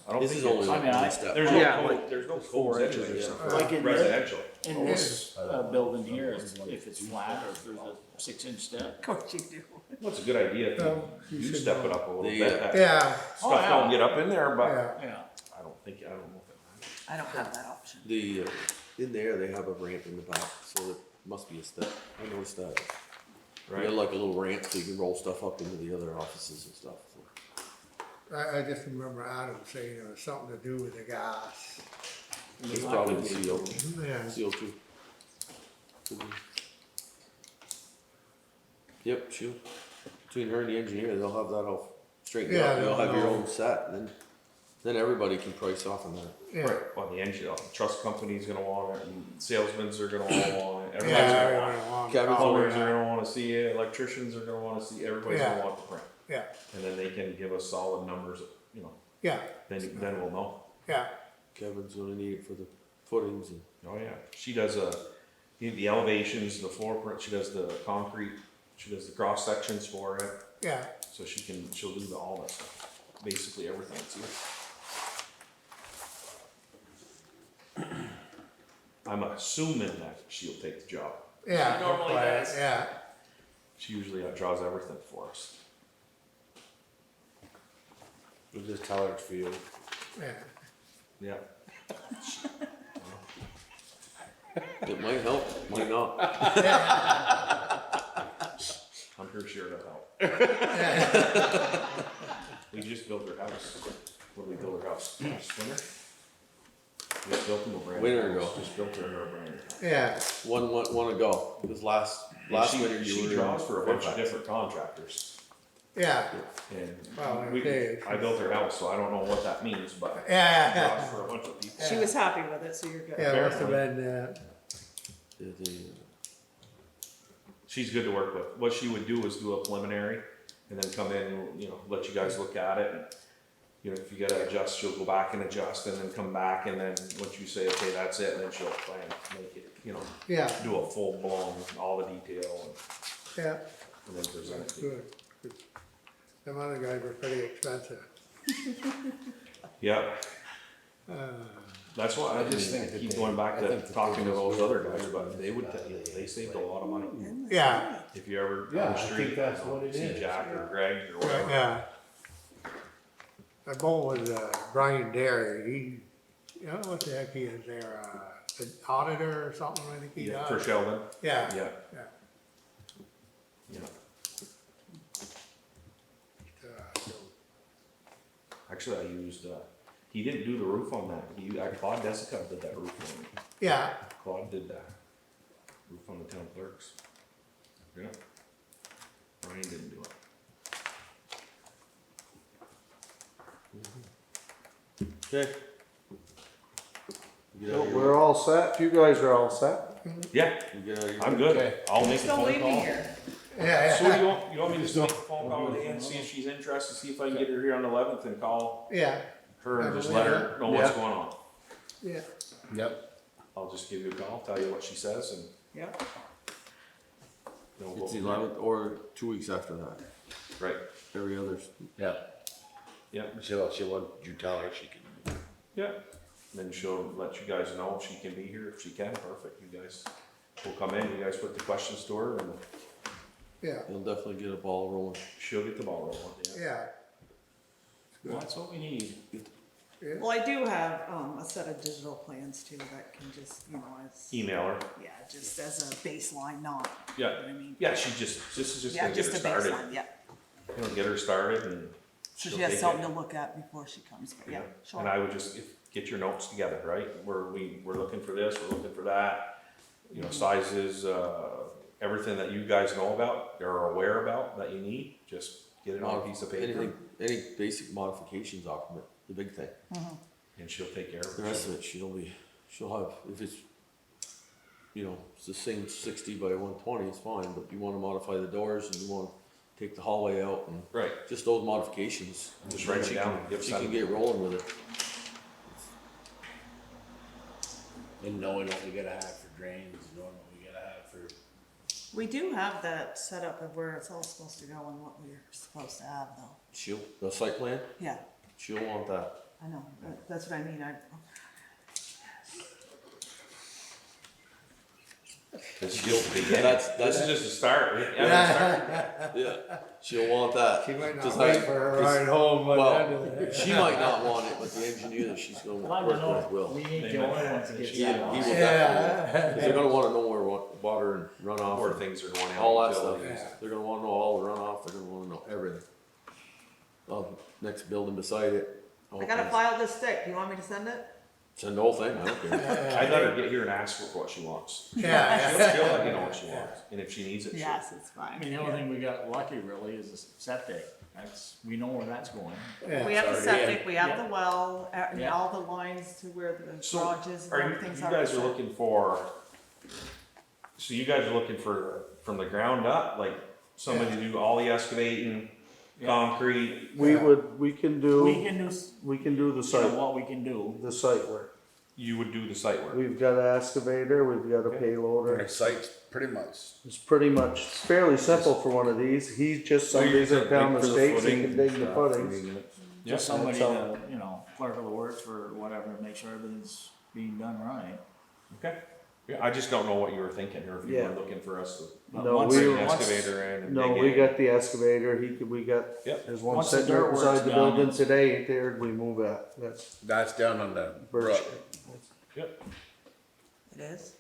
Speaker 4: I don't
Speaker 6: This
Speaker 4: think
Speaker 6: is only
Speaker 4: it's,
Speaker 7: I
Speaker 6: like
Speaker 7: mean,
Speaker 6: 1 step.
Speaker 4: there's no
Speaker 5: Yeah,
Speaker 4: code,
Speaker 5: like
Speaker 4: there's no
Speaker 5: 4
Speaker 4: codes
Speaker 5: inches or
Speaker 4: anyway,
Speaker 5: something.
Speaker 7: Like in
Speaker 4: residential.
Speaker 7: In this, building here, if it's flat or if there's a 6-inch step.
Speaker 1: Of course you do.
Speaker 4: Well, it's a good idea if you
Speaker 3: should
Speaker 4: step
Speaker 3: know.
Speaker 4: it up a little
Speaker 6: The,
Speaker 4: bit. That
Speaker 3: yeah,
Speaker 7: Oh,
Speaker 4: Stuff
Speaker 7: yeah.
Speaker 4: don't get up in there, but
Speaker 3: yeah,
Speaker 7: Yeah.
Speaker 4: I don't know if it matters.
Speaker 1: I don't have that option.
Speaker 6: The, in there, they have a ramp in the back, so there must be a step. I noticed that. They
Speaker 4: Right?
Speaker 6: got like a little ramp so you can roll stuff up into the other offices and stuff. So
Speaker 3: I just remember Adam saying it was something to do with the gas.
Speaker 6: it's probably the CO,
Speaker 3: Yeah,
Speaker 6: CO2. Yep, she'll, between her and the engineer, they'll have that all straightened
Speaker 3: Yeah,
Speaker 6: out. You'll have your
Speaker 3: they'll
Speaker 6: own set, and then everybody can price off on that.
Speaker 3: yeah,
Speaker 4: Right. Well, the engine, the trust company's gonna want it, and salesmen's are gonna all want it, everybody's
Speaker 3: yeah,
Speaker 4: gonna want it.
Speaker 3: everyone
Speaker 6: Kevin's
Speaker 3: wants
Speaker 4: Plumbers
Speaker 3: it.
Speaker 4: are gonna wanna see it, electricians are gonna wanna see, everybody's
Speaker 3: Yeah.
Speaker 4: gonna want the print.
Speaker 3: Yeah,
Speaker 4: And then they can give us solid numbers, you know,
Speaker 3: yeah,
Speaker 4: then we'll know.
Speaker 3: yeah,
Speaker 6: Kevin's gonna need it for the footings and.
Speaker 4: Oh, yeah, she does, the elevations, the floor print, she does the concrete, she does the cross sections for it,
Speaker 3: yeah,
Speaker 4: so she'll do all that stuff, basically everything, see? I'm assuming that she'll take the job,
Speaker 3: yeah.
Speaker 7: She normally
Speaker 3: that's
Speaker 7: does.
Speaker 3: why- Yeah,
Speaker 4: she usually draws everything for us.
Speaker 2: We'll just tell her it's for you.
Speaker 3: yeah,
Speaker 4: Yeah.
Speaker 6: It might help, might not.
Speaker 4: I'm pretty sure it'll help.
Speaker 3: yeah,
Speaker 4: We just built her house. What did we build her house? Last winter? We just built them a brand new
Speaker 6: Winter
Speaker 4: house.
Speaker 6: ago.
Speaker 4: Just built her a brand new house.
Speaker 3: yeah,
Speaker 6: One ago, because last
Speaker 4: And
Speaker 6: winter you
Speaker 4: she
Speaker 6: were.
Speaker 4: draws for a bunch of
Speaker 6: Fairfax.
Speaker 4: different contractors.
Speaker 3: yeah,
Speaker 4: And
Speaker 3: Well,
Speaker 4: we,
Speaker 3: okay.
Speaker 4: I built her house, so I don't know what that means, but she
Speaker 3: yeah,
Speaker 4: draws for a bunch of people.
Speaker 1: She was happy with it, so you're good.
Speaker 3: yeah, must have been,
Speaker 4: She's good to work with. What she would do is do a preliminary and then come in, you know, let you guys look at it. And, you know, if you gotta adjust, she'll go back and adjust and then come back and then once you say, okay, that's it, then she'll try and make it, you know,
Speaker 3: yeah,
Speaker 4: do a full blown, all the detail
Speaker 3: yeah,
Speaker 4: and then present it to you.
Speaker 3: good. Good. Them other guys were pretty expensive.
Speaker 4: Yeah,
Speaker 3: Uh,
Speaker 4: that's why I
Speaker 2: I just
Speaker 4: just
Speaker 2: think that
Speaker 4: keep
Speaker 2: they-
Speaker 4: going back
Speaker 2: I
Speaker 4: to
Speaker 2: think that
Speaker 4: talking to
Speaker 2: they
Speaker 4: those
Speaker 2: just-
Speaker 4: other guys, but they would tell you, they saved a lot of money.
Speaker 3: Yeah,
Speaker 4: If you ever on
Speaker 2: Yeah,
Speaker 4: the
Speaker 2: I
Speaker 4: street,
Speaker 2: think that's what it
Speaker 4: see
Speaker 2: is.
Speaker 4: Jack or Greg or whatever.
Speaker 3: yeah. I bought with Brian Derry, he, you know what the heck he is there, an auditor or something, I think he
Speaker 4: Yeah,
Speaker 3: does.
Speaker 4: for Sheldon,
Speaker 3: Yeah,
Speaker 4: yeah,
Speaker 3: yeah.
Speaker 4: yeah.
Speaker 3: So,
Speaker 4: Actually, I used, he didn't do the roof on that. Claude Desica did that roof for me.
Speaker 3: yeah,
Speaker 4: Claude did that. Roof on the town clerks. Yeah. Brian didn't do it.
Speaker 6: Okay. You get out of
Speaker 5: We're
Speaker 6: your,
Speaker 5: all set, you guys are all set?
Speaker 4: Yeah,
Speaker 6: you get out of your.
Speaker 4: I'm good.
Speaker 2: Okay.
Speaker 4: I'll make a
Speaker 1: Just don't
Speaker 4: phone
Speaker 1: leave me
Speaker 4: call.
Speaker 1: here.
Speaker 3: yeah,
Speaker 4: So
Speaker 3: yeah,
Speaker 4: you want me to just make a phone call with Ann, see if she's interested, see if I can get her here on the 11th and call
Speaker 3: yeah,
Speaker 4: her and just let her know what's
Speaker 5: Yeah.
Speaker 4: going on.
Speaker 3: yeah,
Speaker 2: Yep.
Speaker 4: I'll just give you a call, tell you what she says and
Speaker 1: Yep.
Speaker 4: then we'll go
Speaker 6: It's the
Speaker 4: from there.
Speaker 6: 11th or 2 weeks after that.
Speaker 4: Right,
Speaker 6: Every other.
Speaker 2: Yep.
Speaker 4: yeah,
Speaker 2: She'll want you tell her she can.
Speaker 4: yeah. Then she'll let you guys know if she can be here. If she can, perfect. You guys will come in, you guys put the questions to her and
Speaker 3: yeah,
Speaker 6: You'll definitely get a ball rolling.
Speaker 4: she'll get the ball rolling, yeah.
Speaker 3: yeah,
Speaker 7: Well, that's what we need.
Speaker 3: yeah.
Speaker 1: Well, I do have, a set of digital plans too that can just, you know, as,
Speaker 4: Email her.
Speaker 1: yeah, just as a baseline, not,
Speaker 4: Yeah.
Speaker 1: what I mean.
Speaker 4: Yeah, this is just
Speaker 1: Yeah,
Speaker 4: gonna get
Speaker 1: just
Speaker 4: her
Speaker 1: a
Speaker 4: started.
Speaker 1: baseline, yeah.
Speaker 4: You know, get her started and
Speaker 1: So
Speaker 4: she'll
Speaker 1: she has
Speaker 4: take
Speaker 1: something
Speaker 4: it.
Speaker 1: to look at before she comes, but yeah,
Speaker 4: And I
Speaker 1: sure.
Speaker 4: would just get your notes together, right? We're looking for this, we're looking for that. You know, sizes, everything that you guys know about, or are aware about that you need, just get it on a piece of paper.
Speaker 6: Anything, any basic modifications off of it, the big thing.
Speaker 4: And she'll take care of
Speaker 6: The
Speaker 4: it.
Speaker 6: rest of it, she'll have, if it's, you know, it's the same 60 by 120, it's fine, but you wanna modify the doors and you wanna take the hallway out and
Speaker 4: Right,
Speaker 6: just those modifications.
Speaker 4: Just write
Speaker 6: She
Speaker 4: it down
Speaker 6: can-
Speaker 4: and give
Speaker 6: She
Speaker 4: some-
Speaker 6: can get rolling with it.
Speaker 2: And knowing what we gotta have for drains, knowing what we gotta have for.
Speaker 1: We do have that set up of where it's all supposed to go and what we're supposed to have though.
Speaker 6: The site plan,
Speaker 1: Yeah,
Speaker 6: she'll want that.
Speaker 1: I know, that's what I mean,
Speaker 4: this is begin.
Speaker 6: That's-
Speaker 4: This is just a start. We haven't started.
Speaker 6: Yeah, she'll want that.
Speaker 3: She might not
Speaker 6: Just
Speaker 3: wait
Speaker 6: like-
Speaker 3: for her ride home, but
Speaker 6: Well, she might not want it, but the engineer that she's gonna
Speaker 7: Well, I
Speaker 6: work
Speaker 7: don't
Speaker 6: with
Speaker 7: know,
Speaker 6: will.
Speaker 7: we need
Speaker 4: They
Speaker 7: Joey
Speaker 4: might-
Speaker 7: once it gets
Speaker 6: He
Speaker 7: that
Speaker 6: will
Speaker 7: on.
Speaker 6: definitely,
Speaker 3: Yeah.
Speaker 6: because they're gonna wanna know where water and runoff,
Speaker 4: Or
Speaker 6: and
Speaker 4: things are going out.
Speaker 6: all that stuff.
Speaker 4: utilities.
Speaker 6: They're gonna wanna know all the runoff, they're gonna wanna know everything. Well, next building beside it. all
Speaker 1: I gotta
Speaker 6: kinds.
Speaker 1: file this stick, do you want me to send it?
Speaker 6: Send the whole thing, I don't care.
Speaker 4: I'd let her get here and ask her what she wants.
Speaker 3: Yeah,
Speaker 4: She'll let you know what she wants, and if she needs it, she'll.
Speaker 1: Yes, it's
Speaker 7: I
Speaker 1: fine.
Speaker 7: mean, the only thing we got lucky really is the septic. We know where that's going.
Speaker 1: We have the
Speaker 4: Sorry,
Speaker 1: septic, we have
Speaker 7: Yeah.
Speaker 1: the well, and
Speaker 7: Yeah.
Speaker 1: all the lines to where the
Speaker 4: So,
Speaker 1: garages and
Speaker 4: Are you,
Speaker 1: everything's
Speaker 4: you
Speaker 1: already
Speaker 4: guys are
Speaker 1: set.
Speaker 4: looking for, so you guys are looking for, from the ground up, like somebody to do all the excavating,
Speaker 7: Yeah.
Speaker 4: concrete?
Speaker 5: We can
Speaker 7: We
Speaker 5: do,
Speaker 7: can do,
Speaker 5: we can do the
Speaker 7: you know,
Speaker 5: site,
Speaker 7: what we can do.
Speaker 5: the site work.
Speaker 4: You would do the site work?
Speaker 5: We've got an excavator, we've got a payloader.
Speaker 2: Our site's pretty much.
Speaker 5: It's pretty much fairly simple for one of these. He's just somebody's that down the stakes and can dig the footings.
Speaker 7: Just
Speaker 4: Yeah,
Speaker 7: somebody
Speaker 5: that's
Speaker 7: to, you know, clerk of the works for whatever, make sure everything's being done right.
Speaker 4: Okay. Yeah, I just don't know what you were thinking, or if you
Speaker 5: Yeah.
Speaker 4: were looking for us to
Speaker 7: But
Speaker 5: No,
Speaker 7: once-
Speaker 5: we-
Speaker 4: bring an
Speaker 7: once-
Speaker 4: excavator in and
Speaker 5: No,
Speaker 4: dig
Speaker 5: we
Speaker 4: in.
Speaker 5: got the excavator, we got,
Speaker 4: Yep.
Speaker 5: there's one
Speaker 7: Once the
Speaker 5: sitting
Speaker 7: dirt
Speaker 5: right
Speaker 7: work's
Speaker 5: beside the
Speaker 7: done,
Speaker 5: building
Speaker 7: it's-
Speaker 5: today, there we move at,
Speaker 2: That's down on the
Speaker 5: Berkshire.
Speaker 2: brook.
Speaker 4: Yep.
Speaker 1: It is?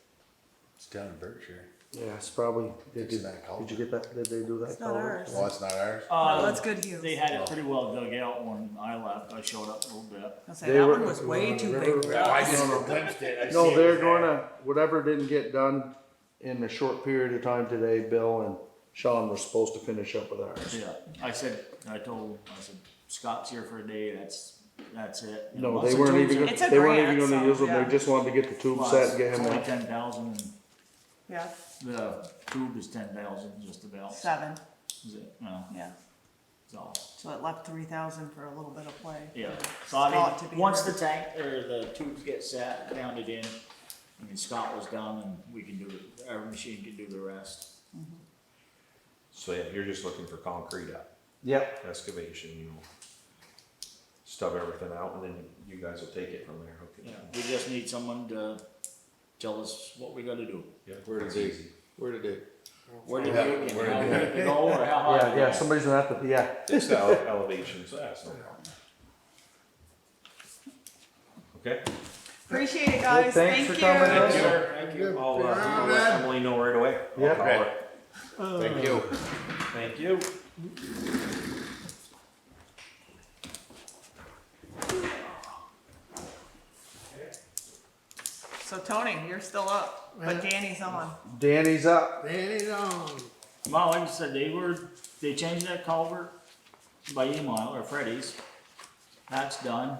Speaker 2: It's down in Berkshire.
Speaker 5: Yeah, it's probably,
Speaker 2: It's in that culvert.
Speaker 5: did you get that, did they do that?
Speaker 1: It's not
Speaker 5: culvert?
Speaker 1: ours.
Speaker 2: Well, it's not ours.
Speaker 1: Oh, that's good
Speaker 7: They
Speaker 1: news.
Speaker 7: had it pretty well dug out when I left. I showed up a little bit.
Speaker 1: I'll say,
Speaker 5: They
Speaker 1: that
Speaker 5: were-
Speaker 1: one was way too
Speaker 3: River-
Speaker 1: big for
Speaker 2: Oh, I
Speaker 1: us.
Speaker 2: just glimpsed it. I
Speaker 5: No,
Speaker 2: see it
Speaker 5: they're
Speaker 2: was there.
Speaker 5: gonna, whatever didn't get done in a short period of time today, Bill and Sean were supposed to finish up with ours.
Speaker 7: Yeah, I said, I said, Scott's here for a day, that's it. You know,
Speaker 5: No,
Speaker 7: once
Speaker 5: they
Speaker 7: the
Speaker 5: weren't
Speaker 7: tubes
Speaker 5: even,
Speaker 7: are-
Speaker 1: It's a
Speaker 5: they weren't
Speaker 1: grant,
Speaker 5: even gonna
Speaker 1: so,
Speaker 5: use them,
Speaker 1: yeah.
Speaker 5: they just wanted to get the tube
Speaker 7: Well,
Speaker 5: set and get
Speaker 7: it's
Speaker 5: him
Speaker 7: only
Speaker 5: in.
Speaker 7: 10,000,
Speaker 1: Yeah,
Speaker 7: the tube is 10,000 just about.
Speaker 1: 7,
Speaker 7: Is it? No,
Speaker 1: yeah.
Speaker 7: so,
Speaker 1: So it left 3,000 for a little bit of play.
Speaker 7: yeah.
Speaker 1: for
Speaker 7: So I
Speaker 1: Scott to
Speaker 7: mean,
Speaker 1: be
Speaker 7: once
Speaker 1: here.
Speaker 7: the tank, or the tubes get set, pounded in, I mean, Scott was done and we can do it, our machine can do the rest.
Speaker 4: So yeah, you're just looking for concrete up,
Speaker 5: Yep,
Speaker 4: excavation, you know, stub everything out, and then you guys will take it from there. Okay.
Speaker 7: Yeah, we just need someone to tell us what we gotta do.
Speaker 4: Yeah,
Speaker 6: Where to
Speaker 4: it's
Speaker 6: dig,
Speaker 4: easy.
Speaker 6: where to dig.
Speaker 7: Where to
Speaker 2: Yeah,
Speaker 7: dig and
Speaker 2: where to
Speaker 7: how
Speaker 2: dig.
Speaker 7: deep to go or how high to
Speaker 5: yeah,
Speaker 7: go.
Speaker 5: somebody's gonna have to, yeah.
Speaker 4: It's the elevation, so that's no problem. Okay?
Speaker 1: Appreciate it, guys.
Speaker 5: thanks
Speaker 1: Thank
Speaker 5: for
Speaker 1: you.
Speaker 5: coming in.
Speaker 4: Thank you. I'll let Emily know right away. I'll
Speaker 5: Yeah.
Speaker 4: call her.
Speaker 2: Thank you.
Speaker 4: Thank you.
Speaker 1: So Tony, you're still up, but Danny's on.
Speaker 5: Danny's up.
Speaker 3: Danny's on.
Speaker 7: Well, like I said, they changed that culvert by email, or Freddie's. That's done.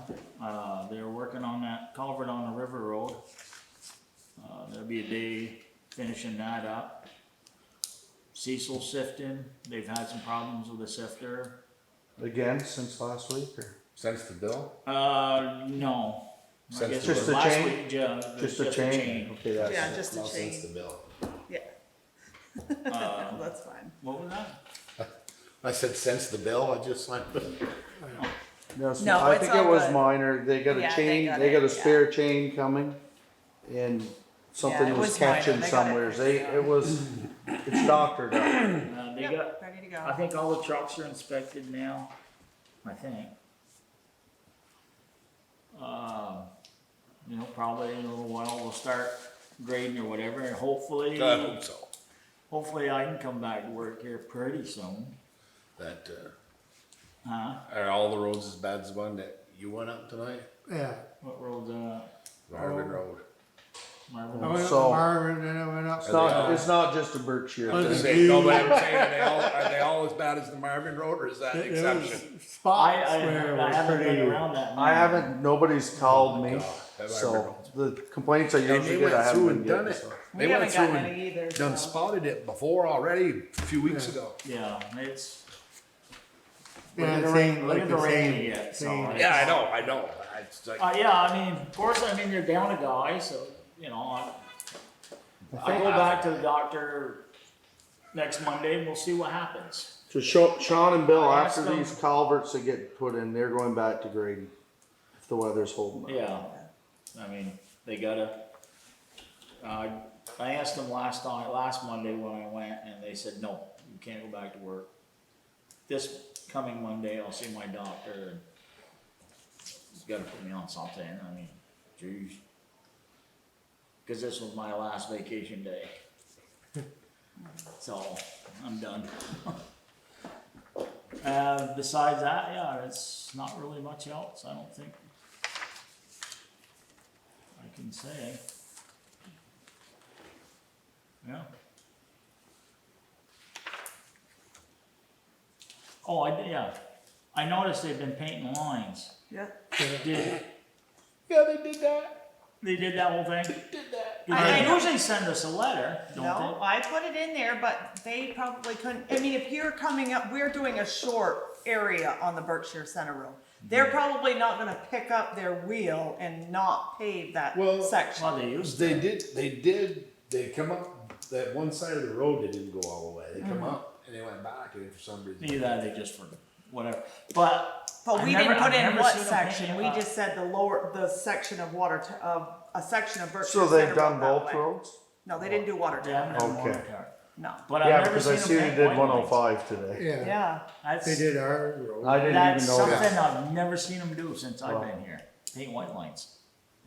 Speaker 7: They're working on that culvert on the River Road. There'll be a day finishing that up. Cecil sifting, they've had some problems with the sifter.
Speaker 5: Again, since last week, or?
Speaker 2: Since the bill?
Speaker 7: No. I
Speaker 2: Since
Speaker 7: guess
Speaker 2: the-
Speaker 7: it was
Speaker 5: Just the
Speaker 7: last
Speaker 5: chain?
Speaker 7: week,
Speaker 5: Just a chain? Okay, that's.
Speaker 1: Yeah, just a
Speaker 2: No, since the
Speaker 1: chain.
Speaker 2: bill.
Speaker 1: Yeah.
Speaker 7: Uh,
Speaker 1: That's fine.
Speaker 7: What was that?
Speaker 2: I said since the bill, I just like.
Speaker 5: No, so
Speaker 1: No,
Speaker 5: I
Speaker 1: it's
Speaker 5: think it
Speaker 1: all
Speaker 5: was
Speaker 1: good.
Speaker 5: minor, they got
Speaker 1: Yeah,
Speaker 5: a
Speaker 1: they
Speaker 5: chain,
Speaker 1: got
Speaker 5: they
Speaker 1: it,
Speaker 5: got a
Speaker 1: yeah.
Speaker 5: spare chain coming, and
Speaker 1: Yeah,
Speaker 5: something
Speaker 1: it
Speaker 5: was
Speaker 1: was minor,
Speaker 5: catching
Speaker 1: they got it
Speaker 5: somewhere,
Speaker 1: fixed
Speaker 5: they,
Speaker 1: out.
Speaker 5: it was, it's doctored up.
Speaker 7: They
Speaker 1: Yep,
Speaker 7: got,
Speaker 1: ready to
Speaker 7: I
Speaker 1: go.
Speaker 7: think all the trucks are inspected now, I think. You know, probably in a little while we'll start grading or whatever, and hopefully,
Speaker 2: I hope so.
Speaker 7: hopefully I can come back to work here pretty soon.
Speaker 2: That,
Speaker 7: Huh?
Speaker 2: Are all the roads as bad as the one that you went up tonight?
Speaker 3: Yeah.
Speaker 7: What road's that?
Speaker 2: Marvin Road.
Speaker 7: Marvin?
Speaker 3: I went up to
Speaker 5: So-
Speaker 3: Marvin, then I went up.
Speaker 5: It's not just a Berkshire
Speaker 3: Well,
Speaker 5: thing.
Speaker 2: No, but I'm saying, are they all as bad as the Marvin Road, or is that an
Speaker 3: There was
Speaker 2: exception?
Speaker 3: spots
Speaker 7: I
Speaker 3: where it was
Speaker 7: haven't been
Speaker 3: pretty.
Speaker 7: around that.
Speaker 5: I haven't, nobody's called me,
Speaker 2: God, that
Speaker 5: so the complaints I
Speaker 2: And they
Speaker 5: usually get,
Speaker 2: went
Speaker 5: I
Speaker 2: through
Speaker 5: haven't
Speaker 2: and
Speaker 5: been
Speaker 2: done
Speaker 5: getting,
Speaker 2: it.
Speaker 5: so.
Speaker 2: They
Speaker 1: We
Speaker 2: went
Speaker 1: haven't
Speaker 2: through
Speaker 1: gotten
Speaker 2: and
Speaker 1: any either,
Speaker 2: done
Speaker 1: so.
Speaker 2: spotted it before already, a few weeks
Speaker 3: Yeah.
Speaker 2: ago.
Speaker 7: Yeah, it's.
Speaker 3: Yeah,
Speaker 7: Look at the
Speaker 3: same,
Speaker 7: rain,
Speaker 3: like
Speaker 7: look at the
Speaker 3: the
Speaker 7: rain
Speaker 3: same-
Speaker 7: you get, so.
Speaker 3: same-
Speaker 7: it's-
Speaker 2: Yeah, I know. It's like,
Speaker 7: Yeah, I mean, of course, I mean, you're down a guy, so, you know, I'll go back to the doctor next Monday and we'll see what happens.
Speaker 5: So Sean and Bill,
Speaker 7: I asked
Speaker 5: after
Speaker 7: them-
Speaker 5: these culverts that get put in, they're going back to grading, if the weather's holding up.
Speaker 7: Yeah, I mean, they gotta, I asked them last Monday when I went, and they said, no, you can't go back to work. This coming Monday, I'll see my doctor, and he's gotta put me on something, I mean, geez. Cause this was my last vacation day. So, I'm done. Besides that, yeah, it's not really much else, I don't think I can say. Yeah. Oh, yeah. I noticed they've been painting lines.
Speaker 1: Yeah.
Speaker 7: Did,
Speaker 2: yeah, they did that.
Speaker 7: they did that whole thing?
Speaker 2: Did that.
Speaker 7: They usually send us a letter, don't
Speaker 1: No,
Speaker 7: they?
Speaker 1: I put it in there, but they probably couldn't, I mean, if you're coming up, we're doing a short area on the Berkshire Center Road. They're probably not gonna pick up their wheel and not pave that
Speaker 2: Well-
Speaker 1: section.
Speaker 7: Well, they used to.
Speaker 2: They come up, that one side of the road, they didn't go all the way. They come up and they went back, and for some reason.
Speaker 7: Either that, they just for whatever. But
Speaker 1: But we
Speaker 7: I've
Speaker 1: didn't
Speaker 7: never-
Speaker 1: put
Speaker 7: I've
Speaker 1: in
Speaker 7: never
Speaker 1: what
Speaker 7: seen them
Speaker 1: section,
Speaker 7: paint
Speaker 1: we
Speaker 7: it.
Speaker 1: just said the section of a section of Berkshire
Speaker 5: So
Speaker 1: Center
Speaker 5: they've done
Speaker 1: Road that
Speaker 5: both
Speaker 1: way.
Speaker 5: roads?
Speaker 1: No, they didn't do water
Speaker 7: they
Speaker 1: tower,
Speaker 7: haven't done
Speaker 5: Okay.
Speaker 7: water tower.
Speaker 1: no.
Speaker 7: But
Speaker 5: Yeah,
Speaker 7: I've never
Speaker 5: because
Speaker 7: seen
Speaker 5: I
Speaker 7: them
Speaker 5: see they
Speaker 7: paint
Speaker 5: did
Speaker 7: white
Speaker 5: one oh
Speaker 7: lines.
Speaker 5: five today.
Speaker 3: Yeah,
Speaker 1: Yeah,
Speaker 7: That's,
Speaker 3: they did our road.
Speaker 5: I didn't
Speaker 7: that's
Speaker 5: even know
Speaker 7: something
Speaker 5: that.
Speaker 7: I've never seen them do since I've been here. Paint white lines.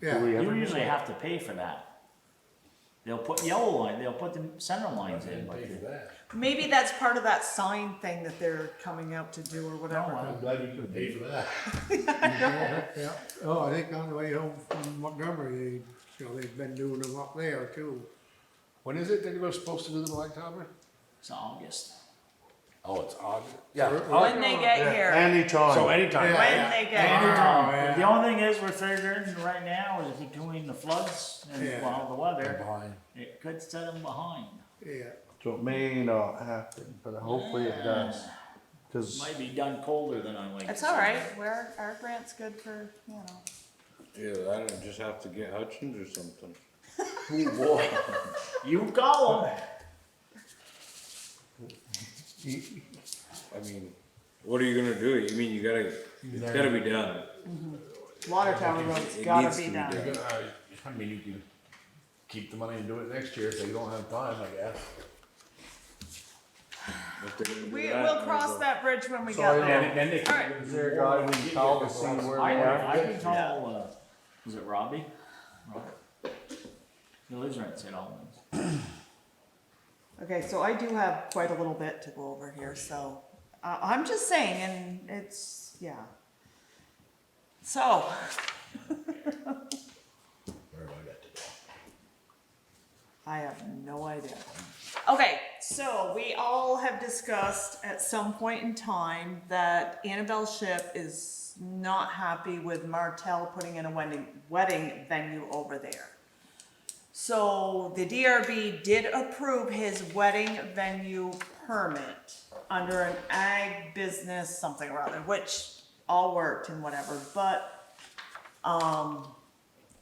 Speaker 3: Yeah,
Speaker 5: Do we ever
Speaker 7: You
Speaker 5: do
Speaker 7: usually
Speaker 5: that?
Speaker 7: have to pay for that. They'll put yellow line, they'll put the center lines in, but
Speaker 2: Pay for that.
Speaker 1: maybe that's part of that sign thing that they're coming out to do or whatever.
Speaker 2: I'm glad you could pay for that.
Speaker 3: yeah. Oh, I think on the way home from Montgomery, they've been doing them up there too.
Speaker 2: When is it that you're supposed to do the blacktopper?
Speaker 7: it's August.
Speaker 2: Oh, it's August. Yeah.
Speaker 1: When they get
Speaker 5: Yeah,
Speaker 1: here,
Speaker 5: anytime.
Speaker 2: So anytime.
Speaker 3: Yeah.
Speaker 1: when they get here.
Speaker 3: yeah.
Speaker 7: The only thing is, we're figuring right now is between the floods and,
Speaker 3: Yeah.
Speaker 7: well, the weather,
Speaker 2: Behind.
Speaker 7: it could set them behind.
Speaker 3: Yeah,
Speaker 5: So it may not happen, but hopefully it does. Cause
Speaker 7: Might be done colder than I like.
Speaker 1: It's all right, our grant's good for, you know.
Speaker 6: Yeah, I don't just have to get Hutchins or something.
Speaker 7: Oh, boy. You call them.
Speaker 6: I mean, what are you gonna do? You mean it's gotta be done.
Speaker 1: Water tower road's
Speaker 6: It
Speaker 1: gotta
Speaker 6: needs
Speaker 1: be
Speaker 6: to be
Speaker 1: done.
Speaker 6: done.
Speaker 2: I mean, you can keep the money and do it next year if they don't have time, I guess.
Speaker 6: If they're gonna do
Speaker 1: We,
Speaker 6: that,
Speaker 1: we'll
Speaker 6: might
Speaker 1: cross
Speaker 6: as well.
Speaker 1: that bridge when we
Speaker 5: So
Speaker 1: get
Speaker 5: I
Speaker 1: there.
Speaker 2: And then they
Speaker 1: All right.
Speaker 5: is there a guy we can call to see where we are?
Speaker 7: I can call, was it Robbie? He lives right in St. Albans.
Speaker 1: Okay, so I do have quite a little bit to go over here, so, I'm just saying, and it's, yeah. So,
Speaker 2: Where have I got to go?
Speaker 1: I have no idea. Okay, so we all have discussed at some point in time that Annabelle Ship is not happy with Martell putting in a wedding venue over there. So the DRB did approve his wedding venue permit under an ag business something or other, which all worked and whatever, but,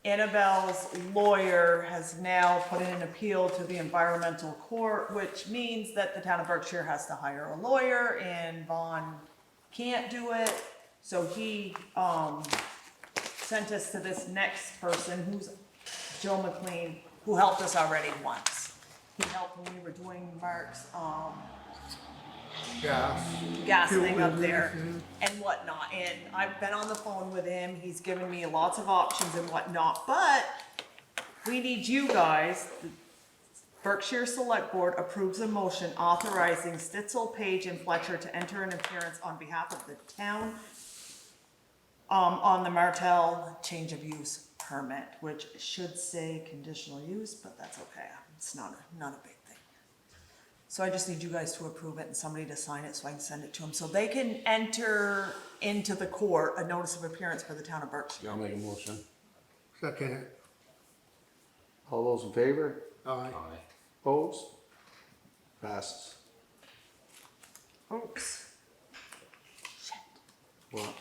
Speaker 1: Annabelle's lawyer has now put in an appeal to the environmental court, which means that the town of Berkshire has to hire a lawyer and Vaughn can't do it. So he, sent us to this next person who's Joe McLean, who helped us already once. He helped when we were doing Mark's,
Speaker 3: yeah.
Speaker 1: gas thing up there and whatnot. And I've been on the phone with him. He's given me lots of options and whatnot, but we need you guys, Berkshire Selectboard approves a motion authorizing Stitzel, P.E.G, and Fletcher to enter an appearance on behalf of the town on the Martell change of use permit, which should say conditional use, but that's okay. It's not a big thing. So I just need you guys to approve it and somebody to sign it so I can send it to them, so they can enter into the court a notice of appearance for the town of Berkshire.
Speaker 2: I'll make a motion.
Speaker 3: Second it.
Speaker 5: All those in favor?
Speaker 3: Aye.
Speaker 5: Opposed? Passes.
Speaker 1: Oops. Shit.
Speaker 5: Well,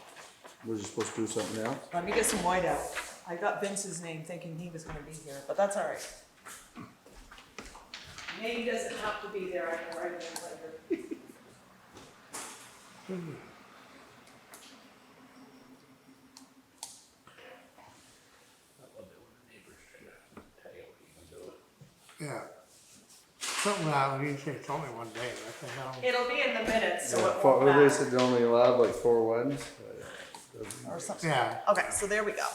Speaker 5: we're just supposed to do something else?
Speaker 1: Let me get some white out. I got Vince's name thinking he was gonna be here, but that's all right. Name doesn't have to be there, I can write it later.
Speaker 3: Yeah. Something like, you say it's only one day, what the hell?
Speaker 1: It'll be in the minutes, so it
Speaker 5: For,
Speaker 1: won't
Speaker 5: they
Speaker 1: matter.
Speaker 5: said they're only allowed like 4 weddings.
Speaker 1: Or something.
Speaker 3: Yeah.
Speaker 1: Okay, so there we go.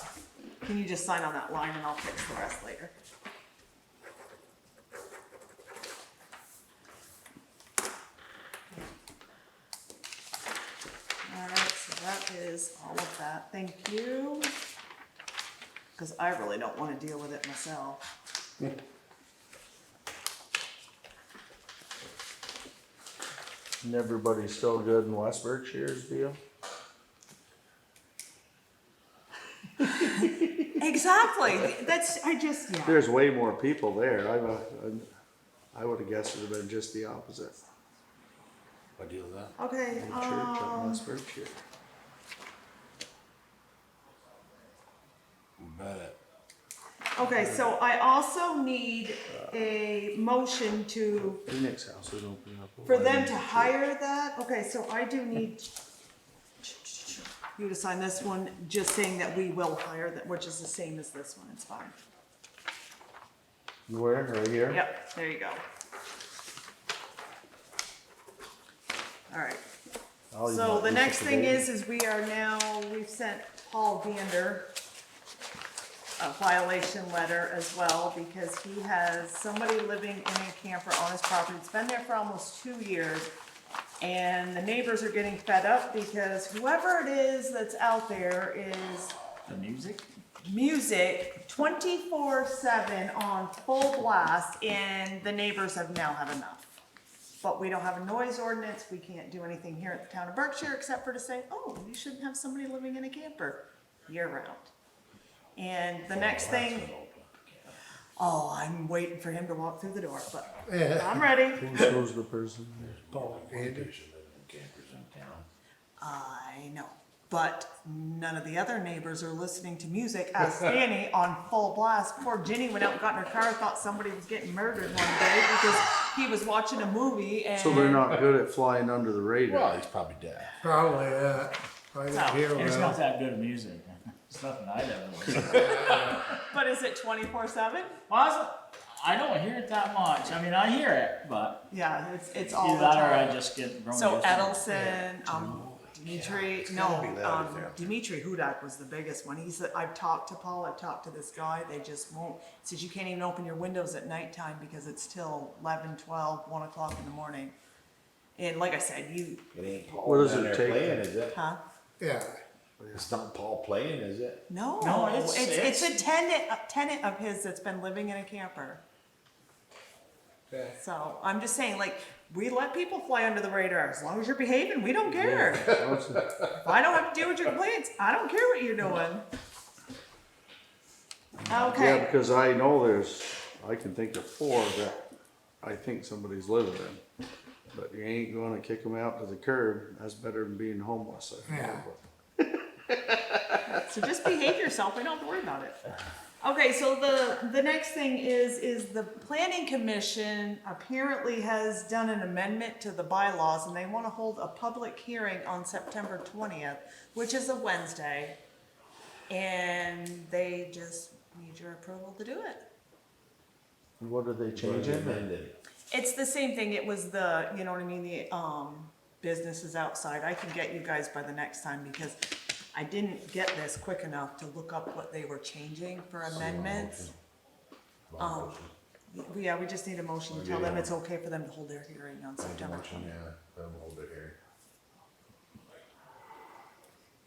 Speaker 1: Can you just sign on that line and I'll fix the rest later? Alright, so that is all of that. Thank you. Because I really don't want to deal with it myself.
Speaker 5: And everybody's still good in West Berkshire's deal?
Speaker 1: Exactly. That's, yeah.
Speaker 5: There's way more people there. I would have guessed it would have been just the opposite.
Speaker 2: What deal is that?
Speaker 1: Okay,
Speaker 5: The church up in West Berkshire.
Speaker 2: Bet.
Speaker 1: okay, so I also need a motion to
Speaker 5: Phoenix House is opening up.
Speaker 1: for them to hire that, okay, so I do need you to sign this one, just saying that we will hire that, which is the same as this one, it's fine.
Speaker 5: Where, right here?
Speaker 1: Yep, there you go. Alright,
Speaker 5: Oh, you
Speaker 1: so
Speaker 5: want
Speaker 1: the
Speaker 5: these
Speaker 1: next
Speaker 5: for
Speaker 1: thing
Speaker 5: Dave?
Speaker 1: is we've sent Paul Vander a violation letter as well, because he has somebody living in a camper on his property. It's been there for almost 2 years, and the neighbors are getting fed up because whoever it is that's out there is
Speaker 7: The music?
Speaker 1: music 24/7 on full blast, and the neighbors have now had enough. But we don't have a noise ordinance, we can't do anything here at the town of Berkshire except for to say, oh, you shouldn't have somebody living in a camper year round. And the next thing, oh, I'm waiting for him to walk through the door, but
Speaker 3: Yeah.
Speaker 1: I'm ready.
Speaker 5: Who's the person?
Speaker 3: Paul, Andy.
Speaker 1: I know, but none of the other neighbors are listening to music. Ask Danny on full blast. Poor Ginny went out and got in her car, thought somebody was getting murdered one day because he was watching a movie and.
Speaker 5: So they're not good at flying under the radar.
Speaker 2: Well, he's probably dead.
Speaker 3: Probably, I didn't hear
Speaker 7: It's
Speaker 3: well.
Speaker 7: not that good of music. It's nothing I'd ever listen to.
Speaker 1: But is it 24/7?
Speaker 7: I don't hear it that much. I mean, I hear it, but
Speaker 1: Yeah, it's all
Speaker 7: either
Speaker 1: the
Speaker 7: that or I
Speaker 1: time.
Speaker 7: just get grown
Speaker 1: So
Speaker 7: used to it.
Speaker 1: Edelson, Dimitri, Dimitri Hudak was the biggest one. He said, I've talked to Paul, I've talked to this guy, they just won't. He says you can't even open your windows at nighttime because it's till 11, 12, 1 o'clock in the morning. And like I said,
Speaker 2: It ain't Paul
Speaker 5: What does
Speaker 2: down
Speaker 5: it
Speaker 2: there
Speaker 5: take?
Speaker 2: playing, is it?
Speaker 1: huh?
Speaker 3: Yeah.
Speaker 2: It's not Paul playing, is it?
Speaker 1: No,
Speaker 7: No,
Speaker 1: it's a tenant of his that's been living in a camper.
Speaker 2: Okay.
Speaker 1: So I'm just saying, like, we let people fly under the radar as long as you're behaving. We don't care. If I don't have to deal with your complaints, I don't care what you're doing.
Speaker 5: Yeah,
Speaker 1: Okay.
Speaker 5: because I know I can think of 4 that I think somebody's living in. But you ain't gonna kick them out to the curb. That's better than being homeless. I feel.
Speaker 3: Yeah.
Speaker 1: So just behave yourself. We don't have to worry about it. Okay, so the next thing is the planning commission apparently has done an amendment to the bylaws, and they want to hold a public hearing on September 20th, which is a Wednesday. And they just need your approval to do it.
Speaker 5: What are they changing?
Speaker 2: Amended.
Speaker 1: It's the same thing. It was the, you know what I mean, the businesses outside. I can get you guys by the next time because I didn't get this quick enough to look up what they were changing for amendments. Yeah, we just need a motion to tell them it's okay for them to hold their hearing on September
Speaker 2: Motion,
Speaker 1: 20th.
Speaker 2: yeah, let them hold it here.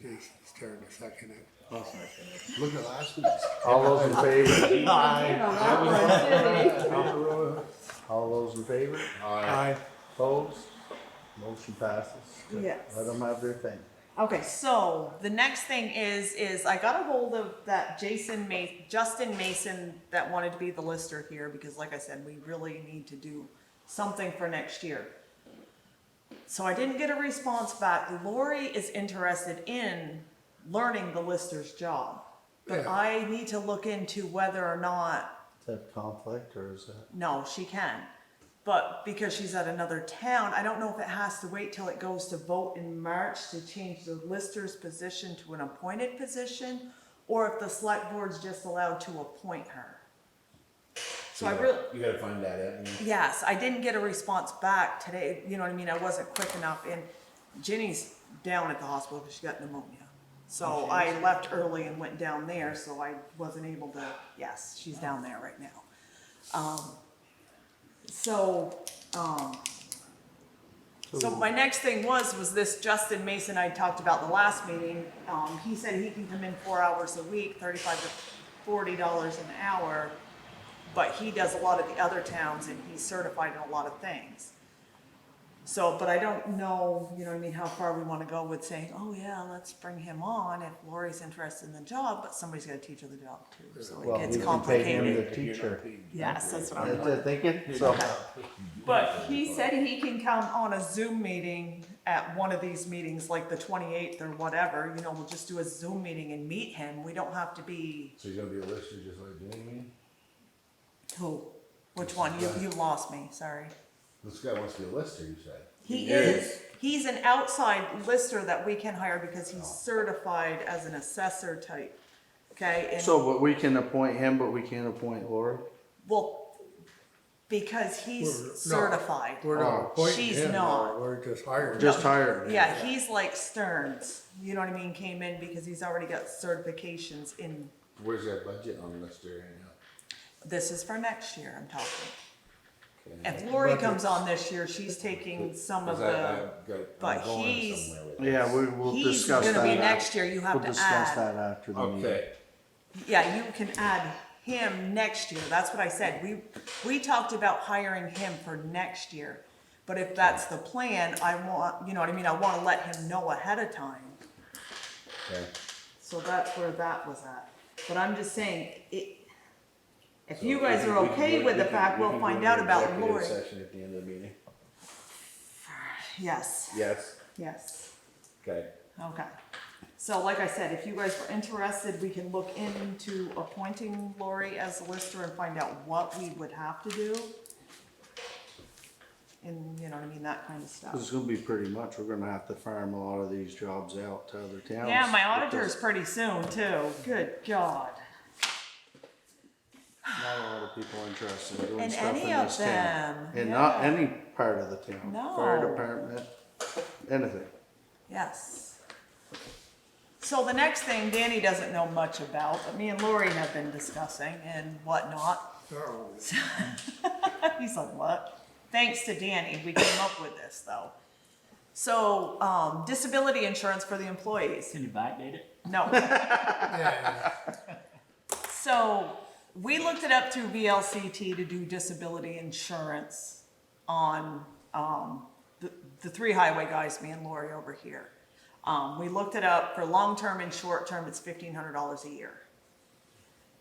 Speaker 3: Jason's turn to second it.
Speaker 2: Look at last week's.
Speaker 5: All those in favor?
Speaker 2: Aye.
Speaker 5: All those in favor?
Speaker 2: Aye.
Speaker 5: Opposed? Motion passes.
Speaker 1: Yes.
Speaker 5: Let them have their thing.
Speaker 1: Okay, so the next thing is I got a hold of that Justin Mason that wanted to be the lister here, because like I said, we really need to do something for next year. So I didn't get a response back. Lori is interested in learning the lister's job, but
Speaker 3: Yeah.
Speaker 1: I need to look into whether or not,
Speaker 5: Is that conflict or is that?
Speaker 1: no, she can. But because she's at another town, I don't know if it has to wait till it goes to vote in March to change the lister's position to an appointed position, or if the select board's just allowed to appoint her. So I really,
Speaker 2: You gotta find that out. and-
Speaker 1: yes, I didn't get a response back today, you know what I mean, I wasn't quick enough, and Ginny's down at the hospital because she got pneumonia. So I left early and went down there, so I wasn't able to, yes, she's down there right now. So my next thing was this Justin Mason I talked about the last meeting. He said he can come in 4 hours a week, $35 to $40 an hour, but he does a lot of the other towns and he's certified in a lot of things. So, but I don't know, you know what I mean, how far we want to go with saying, oh yeah, let's bring him on if Lori's interested in the job, but somebody's got to teach her the job too, so
Speaker 5: Well,
Speaker 1: it gets
Speaker 5: we can pay him
Speaker 1: complicated.
Speaker 5: to teach her.
Speaker 1: Yes, that's what I'm
Speaker 5: That's
Speaker 1: doing.
Speaker 5: it, thinking? So,
Speaker 1: But he said he can come on a Zoom meeting at one of these meetings, like the 28th or whatever, you know, we'll just do a Zoom meeting and meet him. We don't have to be,
Speaker 2: So you're gonna be a lister just like Jamie?
Speaker 1: who? Which one? You lost me, sorry.
Speaker 2: This guy wants to be a lister, you said.
Speaker 1: He is. He's an outside lister that we can hire because he's certified as an assessor type. Okay? And,
Speaker 5: so, but we can appoint him, but we can't appoint Laura?
Speaker 1: well, because he's
Speaker 3: We're not-
Speaker 1: certified.
Speaker 3: We're not appointing
Speaker 1: She's
Speaker 3: him,
Speaker 1: not.
Speaker 3: we're just hiring.
Speaker 5: Just
Speaker 3: him.
Speaker 5: hired.
Speaker 1: Yeah, he's like Stearns. You know what I mean? Came in because he's already got certifications in.
Speaker 2: Where's that budget on lister right now?
Speaker 1: This is for next year, I'm talking.
Speaker 2: Okay.
Speaker 1: If Lori comes on this year, she's taking some of
Speaker 2: 'Cause
Speaker 1: the,
Speaker 2: I'm
Speaker 1: but
Speaker 2: going
Speaker 1: he's-
Speaker 2: somewhere with this.
Speaker 5: Yeah, we'll
Speaker 1: he's
Speaker 5: discuss that.
Speaker 1: gonna be next year, you have
Speaker 5: We'll
Speaker 1: to
Speaker 5: discuss
Speaker 1: add.
Speaker 5: that after the meeting.
Speaker 2: Okay,
Speaker 1: Yeah, you can add him next year, that's what I said. We talked about hiring him for next year. But if that's the plan, I want, you know what I mean, I wanna let him know ahead of time.
Speaker 2: okay.
Speaker 1: So that's where that was at. But I'm just saying, if
Speaker 2: So
Speaker 1: you guys
Speaker 2: we
Speaker 1: are
Speaker 2: can-
Speaker 1: okay
Speaker 2: we
Speaker 1: with the
Speaker 2: can-
Speaker 1: fact,
Speaker 2: we
Speaker 1: we'll
Speaker 2: can
Speaker 1: find
Speaker 2: do
Speaker 1: out
Speaker 2: an
Speaker 1: about
Speaker 2: executive
Speaker 1: Lori.
Speaker 2: Session at the end of the meeting.
Speaker 1: Yes,
Speaker 2: Yes,
Speaker 1: yes,
Speaker 2: okay.
Speaker 1: okay. So like I said, if you guys were interested, we can look into appointing Lori as a lister and find out what we would have to do. And, you know what I mean, that kind of stuff.
Speaker 5: It's gonna be pretty much, we're gonna have to farm a lot of these jobs out to other towns.
Speaker 1: Yeah, my
Speaker 5: because
Speaker 1: auditor's pretty soon too, good God.
Speaker 5: Not a lot of people interested in doing
Speaker 1: And
Speaker 5: stuff
Speaker 1: any
Speaker 5: in
Speaker 1: of
Speaker 5: this town.
Speaker 1: them,
Speaker 5: And not
Speaker 1: yeah.
Speaker 5: any part of the town.
Speaker 1: No.
Speaker 5: Fire department, anything.
Speaker 1: Yes. So the next thing Danny doesn't know much about, but me and Lori have been discussing and whatnot.
Speaker 3: Oh,
Speaker 1: He's like, what? Thanks to Danny, we came up with this though. So, disability insurance for the employees.
Speaker 7: Can you backdate it?
Speaker 1: No.
Speaker 3: yeah,
Speaker 1: So, we looked it up through VLCT to do disability insurance on, the three highway guys, me and Lori over here. We looked it up for long-term and short-term, it's $1,500 a year.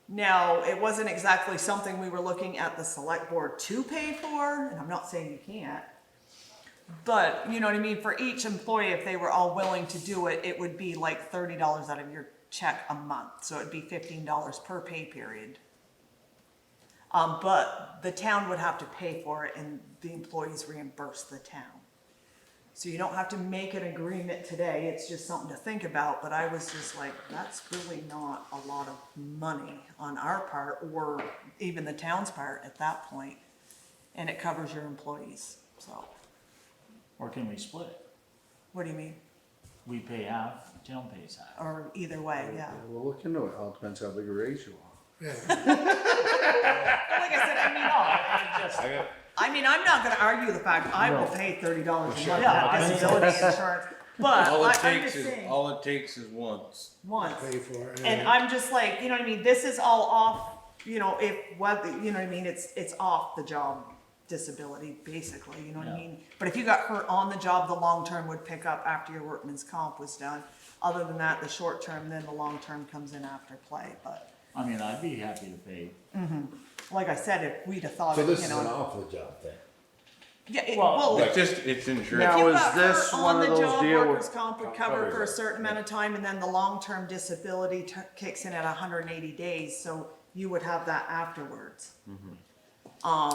Speaker 1: Now, it wasn't exactly something we were looking at the select board to pay for, and I'm not saying you can't. But, you know what I mean, for each employee, if they were all willing to do it, it would be like $30 out of your check a month. So it'd be $15 per pay period. But the town would have to pay for it and the employees reimburse the town. So you don't have to make an agreement today, it's just something to think about, but I was just like, that's really not a lot of money on our part, or even the town's part at that point, and it covers your employees, so,
Speaker 7: Or can we split it?
Speaker 1: what do you mean?
Speaker 7: We pay half, the town pays half.
Speaker 1: Or either way, yeah.
Speaker 5: We'll look into it, all depends how big a raise you want.
Speaker 3: yeah.
Speaker 1: Like I said, I mean, I'm not gonna argue the fact, I will pay $30 a month
Speaker 7: Yeah,
Speaker 1: on
Speaker 7: I mean,
Speaker 1: disability insurance, but
Speaker 8: All it
Speaker 1: I'm
Speaker 8: takes
Speaker 1: just
Speaker 8: is,
Speaker 1: saying,
Speaker 8: all it takes is once.
Speaker 1: once.
Speaker 3: Pay for it.
Speaker 1: And I'm just like, you know what I mean, this is all off, you know, if, what, you know what I mean, it's off the job disability, basically, you know what I
Speaker 7: Yeah.
Speaker 1: mean? But if you got hurt on the job, the long term would pick up after your workman's comp was done. Other than that, the short term, then the long term comes in after play, but
Speaker 7: I mean, I'd be happy to pay.
Speaker 1: like I said, if we'd have thought,
Speaker 2: So
Speaker 1: of,
Speaker 2: this
Speaker 1: you
Speaker 2: is an
Speaker 1: know,
Speaker 2: off-the-job thing.
Speaker 1: yeah, it,
Speaker 7: Well,
Speaker 1: well,
Speaker 8: It's just, it's
Speaker 1: if
Speaker 8: insurance.
Speaker 5: Now,
Speaker 1: you
Speaker 5: is
Speaker 1: got
Speaker 5: this
Speaker 1: hurt
Speaker 5: one
Speaker 1: on
Speaker 5: of
Speaker 1: the
Speaker 5: those
Speaker 1: job,
Speaker 5: deal
Speaker 1: workers'
Speaker 5: with-
Speaker 1: comp would cover for a certain amount of time, and then the long-term disability kicks in at 180 days, so you would have that afterwards.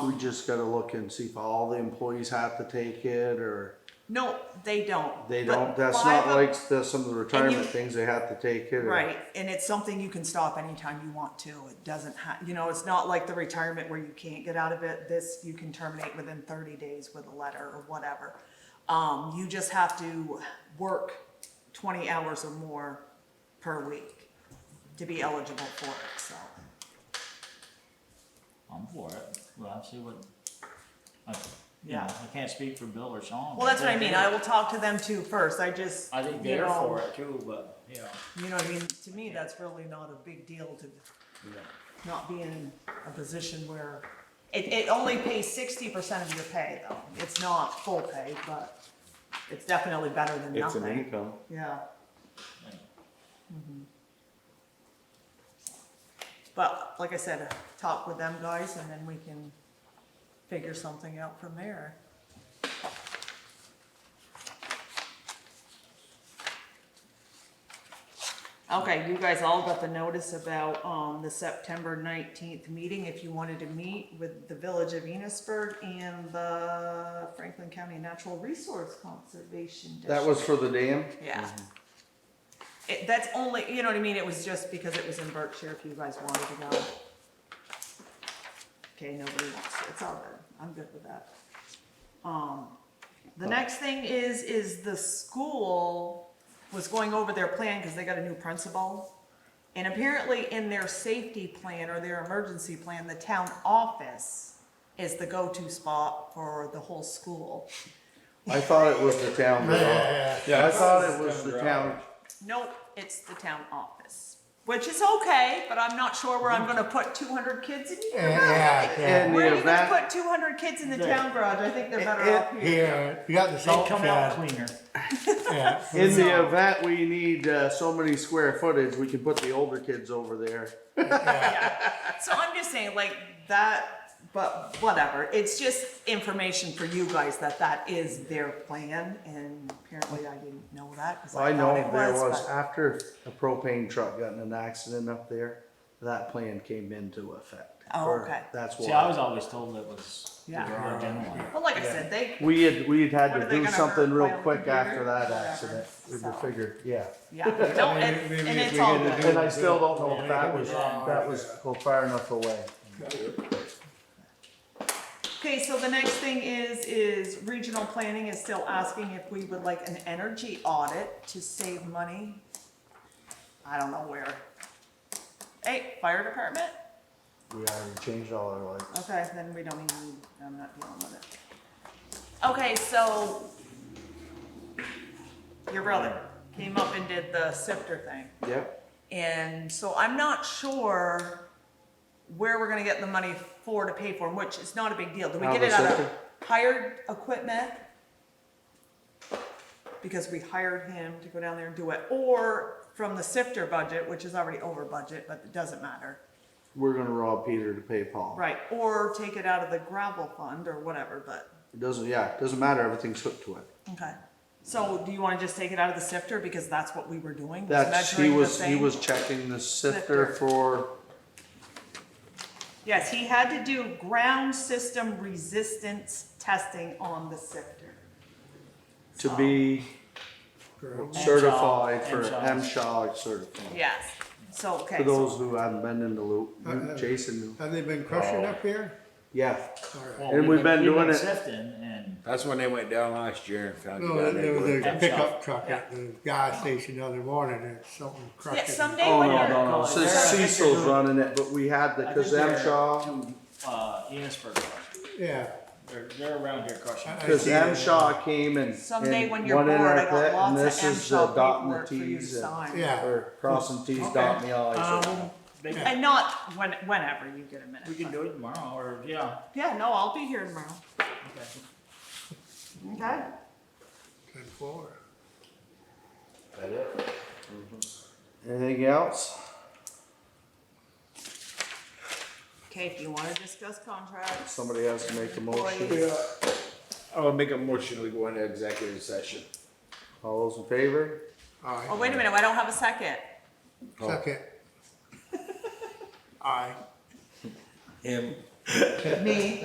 Speaker 5: We just gotta look and see if all the employees have to take it, or
Speaker 1: No, they don't.
Speaker 5: they
Speaker 1: But
Speaker 5: don't, that's
Speaker 1: five
Speaker 5: not
Speaker 1: of-
Speaker 5: like some of the retirement
Speaker 1: you-
Speaker 5: things, they have to take it. or-
Speaker 1: Right, and it's something you can stop anytime you want to. It doesn't you know, it's not like the retirement where you can't get out of it. This, you can terminate within 30 days with a letter or whatever. You just have to work 20 hours or more per week to be eligible for it, so.
Speaker 7: I'm for it. Well, I'll see what, I, you
Speaker 1: Yeah.
Speaker 7: know, I can't speak for Bill or Sean.
Speaker 1: Well, that's what I mean. I will talk to them too first. I just,
Speaker 7: I think
Speaker 1: you
Speaker 7: they're
Speaker 1: know,
Speaker 7: for it too, but, you know.
Speaker 1: You know what I mean? To me, that's really not a big deal to not be in a position where, it only pays 60% of your pay though. It's not full pay, but it's definitely better than
Speaker 5: It's
Speaker 1: nothing.
Speaker 5: an income.
Speaker 1: Yeah,
Speaker 7: Yeah.
Speaker 1: but like I said, talk with them guys and then we can figure something out from there. Okay, you guys all got the notice about, the September 19th meeting, if you wanted to meet with the Village of Enosburg and the Franklin County Natural Resource Conservation District.
Speaker 5: That was for the dam?
Speaker 1: Yeah. That's only, you know what I mean, it was just because it was in Berkshire, if you guys wanted to go. Okay, nobody wants to, it's all good, I'm good with that. The next thing is the school was going over their plan, cause they got a new principal. And apparently in their safety plan or their emergency plan, the town office is the go-to spot for the whole school.
Speaker 5: I thought it was the town.
Speaker 2: Yeah,
Speaker 5: I thought it was the town.
Speaker 1: Nope, it's the town office, which is okay, but I'm not sure where I'm gonna put 200 kids in here.
Speaker 3: Yeah,
Speaker 5: In
Speaker 1: Where
Speaker 5: the
Speaker 1: are you gonna
Speaker 5: event,
Speaker 1: put 200 kids in the town garage? I think they're better off here.
Speaker 3: Here, you got the
Speaker 7: They
Speaker 3: salt
Speaker 7: come out
Speaker 3: shed.
Speaker 7: cleaner.
Speaker 3: Yeah.
Speaker 5: in the event we need, so many square footage, we can put the older kids over there.
Speaker 1: Yeah. So I'm just saying like that, but whatever. It's just information for you guys that that is their plan, and apparently I didn't know that because
Speaker 5: I
Speaker 1: I
Speaker 5: know
Speaker 1: thought it
Speaker 5: there
Speaker 1: was.
Speaker 5: was,
Speaker 1: but-
Speaker 5: after a propane truck got in an accident up there, that plan came into effect.
Speaker 1: Oh,
Speaker 5: Or
Speaker 1: okay.
Speaker 5: That's
Speaker 7: See, I
Speaker 5: why.
Speaker 7: was always told it was the
Speaker 1: Yeah.
Speaker 7: garage anyway.
Speaker 1: Well, like I said, they,
Speaker 5: We'd had
Speaker 1: What
Speaker 5: to
Speaker 1: are they
Speaker 5: do
Speaker 1: gonna
Speaker 5: something
Speaker 1: hurt
Speaker 5: real
Speaker 1: my own
Speaker 5: quick
Speaker 1: computer?
Speaker 5: after that
Speaker 1: Whatever.
Speaker 5: accident. We
Speaker 1: So.
Speaker 5: figured, yeah.
Speaker 1: yeah, no, and
Speaker 3: Maybe if
Speaker 1: it's
Speaker 3: we
Speaker 1: all
Speaker 3: get
Speaker 1: good.
Speaker 3: it
Speaker 5: And I still don't know if
Speaker 3: Yeah.
Speaker 5: that was go far enough away.
Speaker 1: Okay, so the next thing is regional planning is still asking if we would like an energy audit to save money. I don't know where. Hey, fire department?
Speaker 5: We already changed all our lights.
Speaker 1: Okay, then we don't even need, I'm not dealing with it. Okay, so your brother came up and did the sifter thing.
Speaker 5: Yep.
Speaker 1: And so I'm not sure where we're gonna get the money for to pay for them, which is not a big deal. Do we
Speaker 5: Now
Speaker 1: get
Speaker 5: the
Speaker 1: it out of
Speaker 5: sifter?
Speaker 1: hired equipment? Because we hired him to go down there and do it, or from the sifter budget, which is already over budget, but it doesn't matter.
Speaker 5: We're gonna rob Peter to pay Paul.
Speaker 1: Right, or take it out of the gravel fund or whatever, but,
Speaker 5: It doesn't matter, everything's hooked to it.
Speaker 1: okay. So do you wanna just take it out of the sifter, because that's what we were doing? was
Speaker 5: That's, he
Speaker 1: measuring the
Speaker 5: was, he
Speaker 1: thing?
Speaker 5: was checking the
Speaker 1: Sifter.
Speaker 5: sifter for,
Speaker 1: Yes, he had to do ground system resistance testing on the sifter.
Speaker 5: to be
Speaker 3: Correct.
Speaker 5: certified for
Speaker 7: MSHA.
Speaker 5: MSHA certified.
Speaker 1: Yes, so, okay.
Speaker 5: For
Speaker 1: so-
Speaker 5: those who haven't been in the loop, Jason knew.
Speaker 3: Have they been crushing up here?
Speaker 5: Yeah,
Speaker 3: Sorry.
Speaker 5: And we've been doing it-
Speaker 7: Sifting and,
Speaker 2: That's when they went down last year and found you
Speaker 3: No,
Speaker 2: down
Speaker 3: there
Speaker 2: there.
Speaker 3: was
Speaker 2: doing-
Speaker 3: a
Speaker 7: And
Speaker 3: pickup
Speaker 7: stuff.
Speaker 3: truck at the gas station the other morning, and something crushed
Speaker 1: Yeah,
Speaker 3: it.
Speaker 1: someday
Speaker 5: oh
Speaker 1: when
Speaker 5: no,
Speaker 1: you're.
Speaker 5: no, no,
Speaker 7: They're-
Speaker 5: Cecil's running it, but we had the
Speaker 7: I think
Speaker 5: Kazam
Speaker 7: they're
Speaker 5: Shaw.
Speaker 7: to, Enosburg crushing.
Speaker 3: Yeah.
Speaker 7: They're around here crushing.
Speaker 3: I-
Speaker 5: Cause
Speaker 3: see
Speaker 5: M
Speaker 3: it.
Speaker 5: Shaw came and.
Speaker 1: Someday
Speaker 5: and
Speaker 1: when you're
Speaker 5: one in
Speaker 1: bored,
Speaker 5: our
Speaker 1: I got
Speaker 5: pit, and
Speaker 1: lots
Speaker 5: this
Speaker 1: of
Speaker 5: is the
Speaker 1: M-Shaw
Speaker 5: dotting the
Speaker 1: paperwork for you to
Speaker 5: Ts and-
Speaker 1: sign.
Speaker 3: Yeah.
Speaker 5: Or crossing Ts,
Speaker 7: Okay.
Speaker 5: dotting the Is.
Speaker 7: They-
Speaker 1: And not whenever you get a minute.
Speaker 7: We can do it tomorrow, or, yeah.
Speaker 1: Yeah, no, I'll be here tomorrow.
Speaker 7: Okay.
Speaker 1: Okay.
Speaker 3: 10-4.
Speaker 2: That it?
Speaker 5: Anything else?
Speaker 1: Okay, if you wanna discuss contracts.
Speaker 5: Somebody has to make a motion.
Speaker 1: employees.
Speaker 2: I will make a motion, we go into executive session.
Speaker 5: All those in favor?
Speaker 3: Aye.
Speaker 1: Oh, wait a minute, I don't have a second.
Speaker 3: Second. Aye.
Speaker 2: Him.
Speaker 1: Me.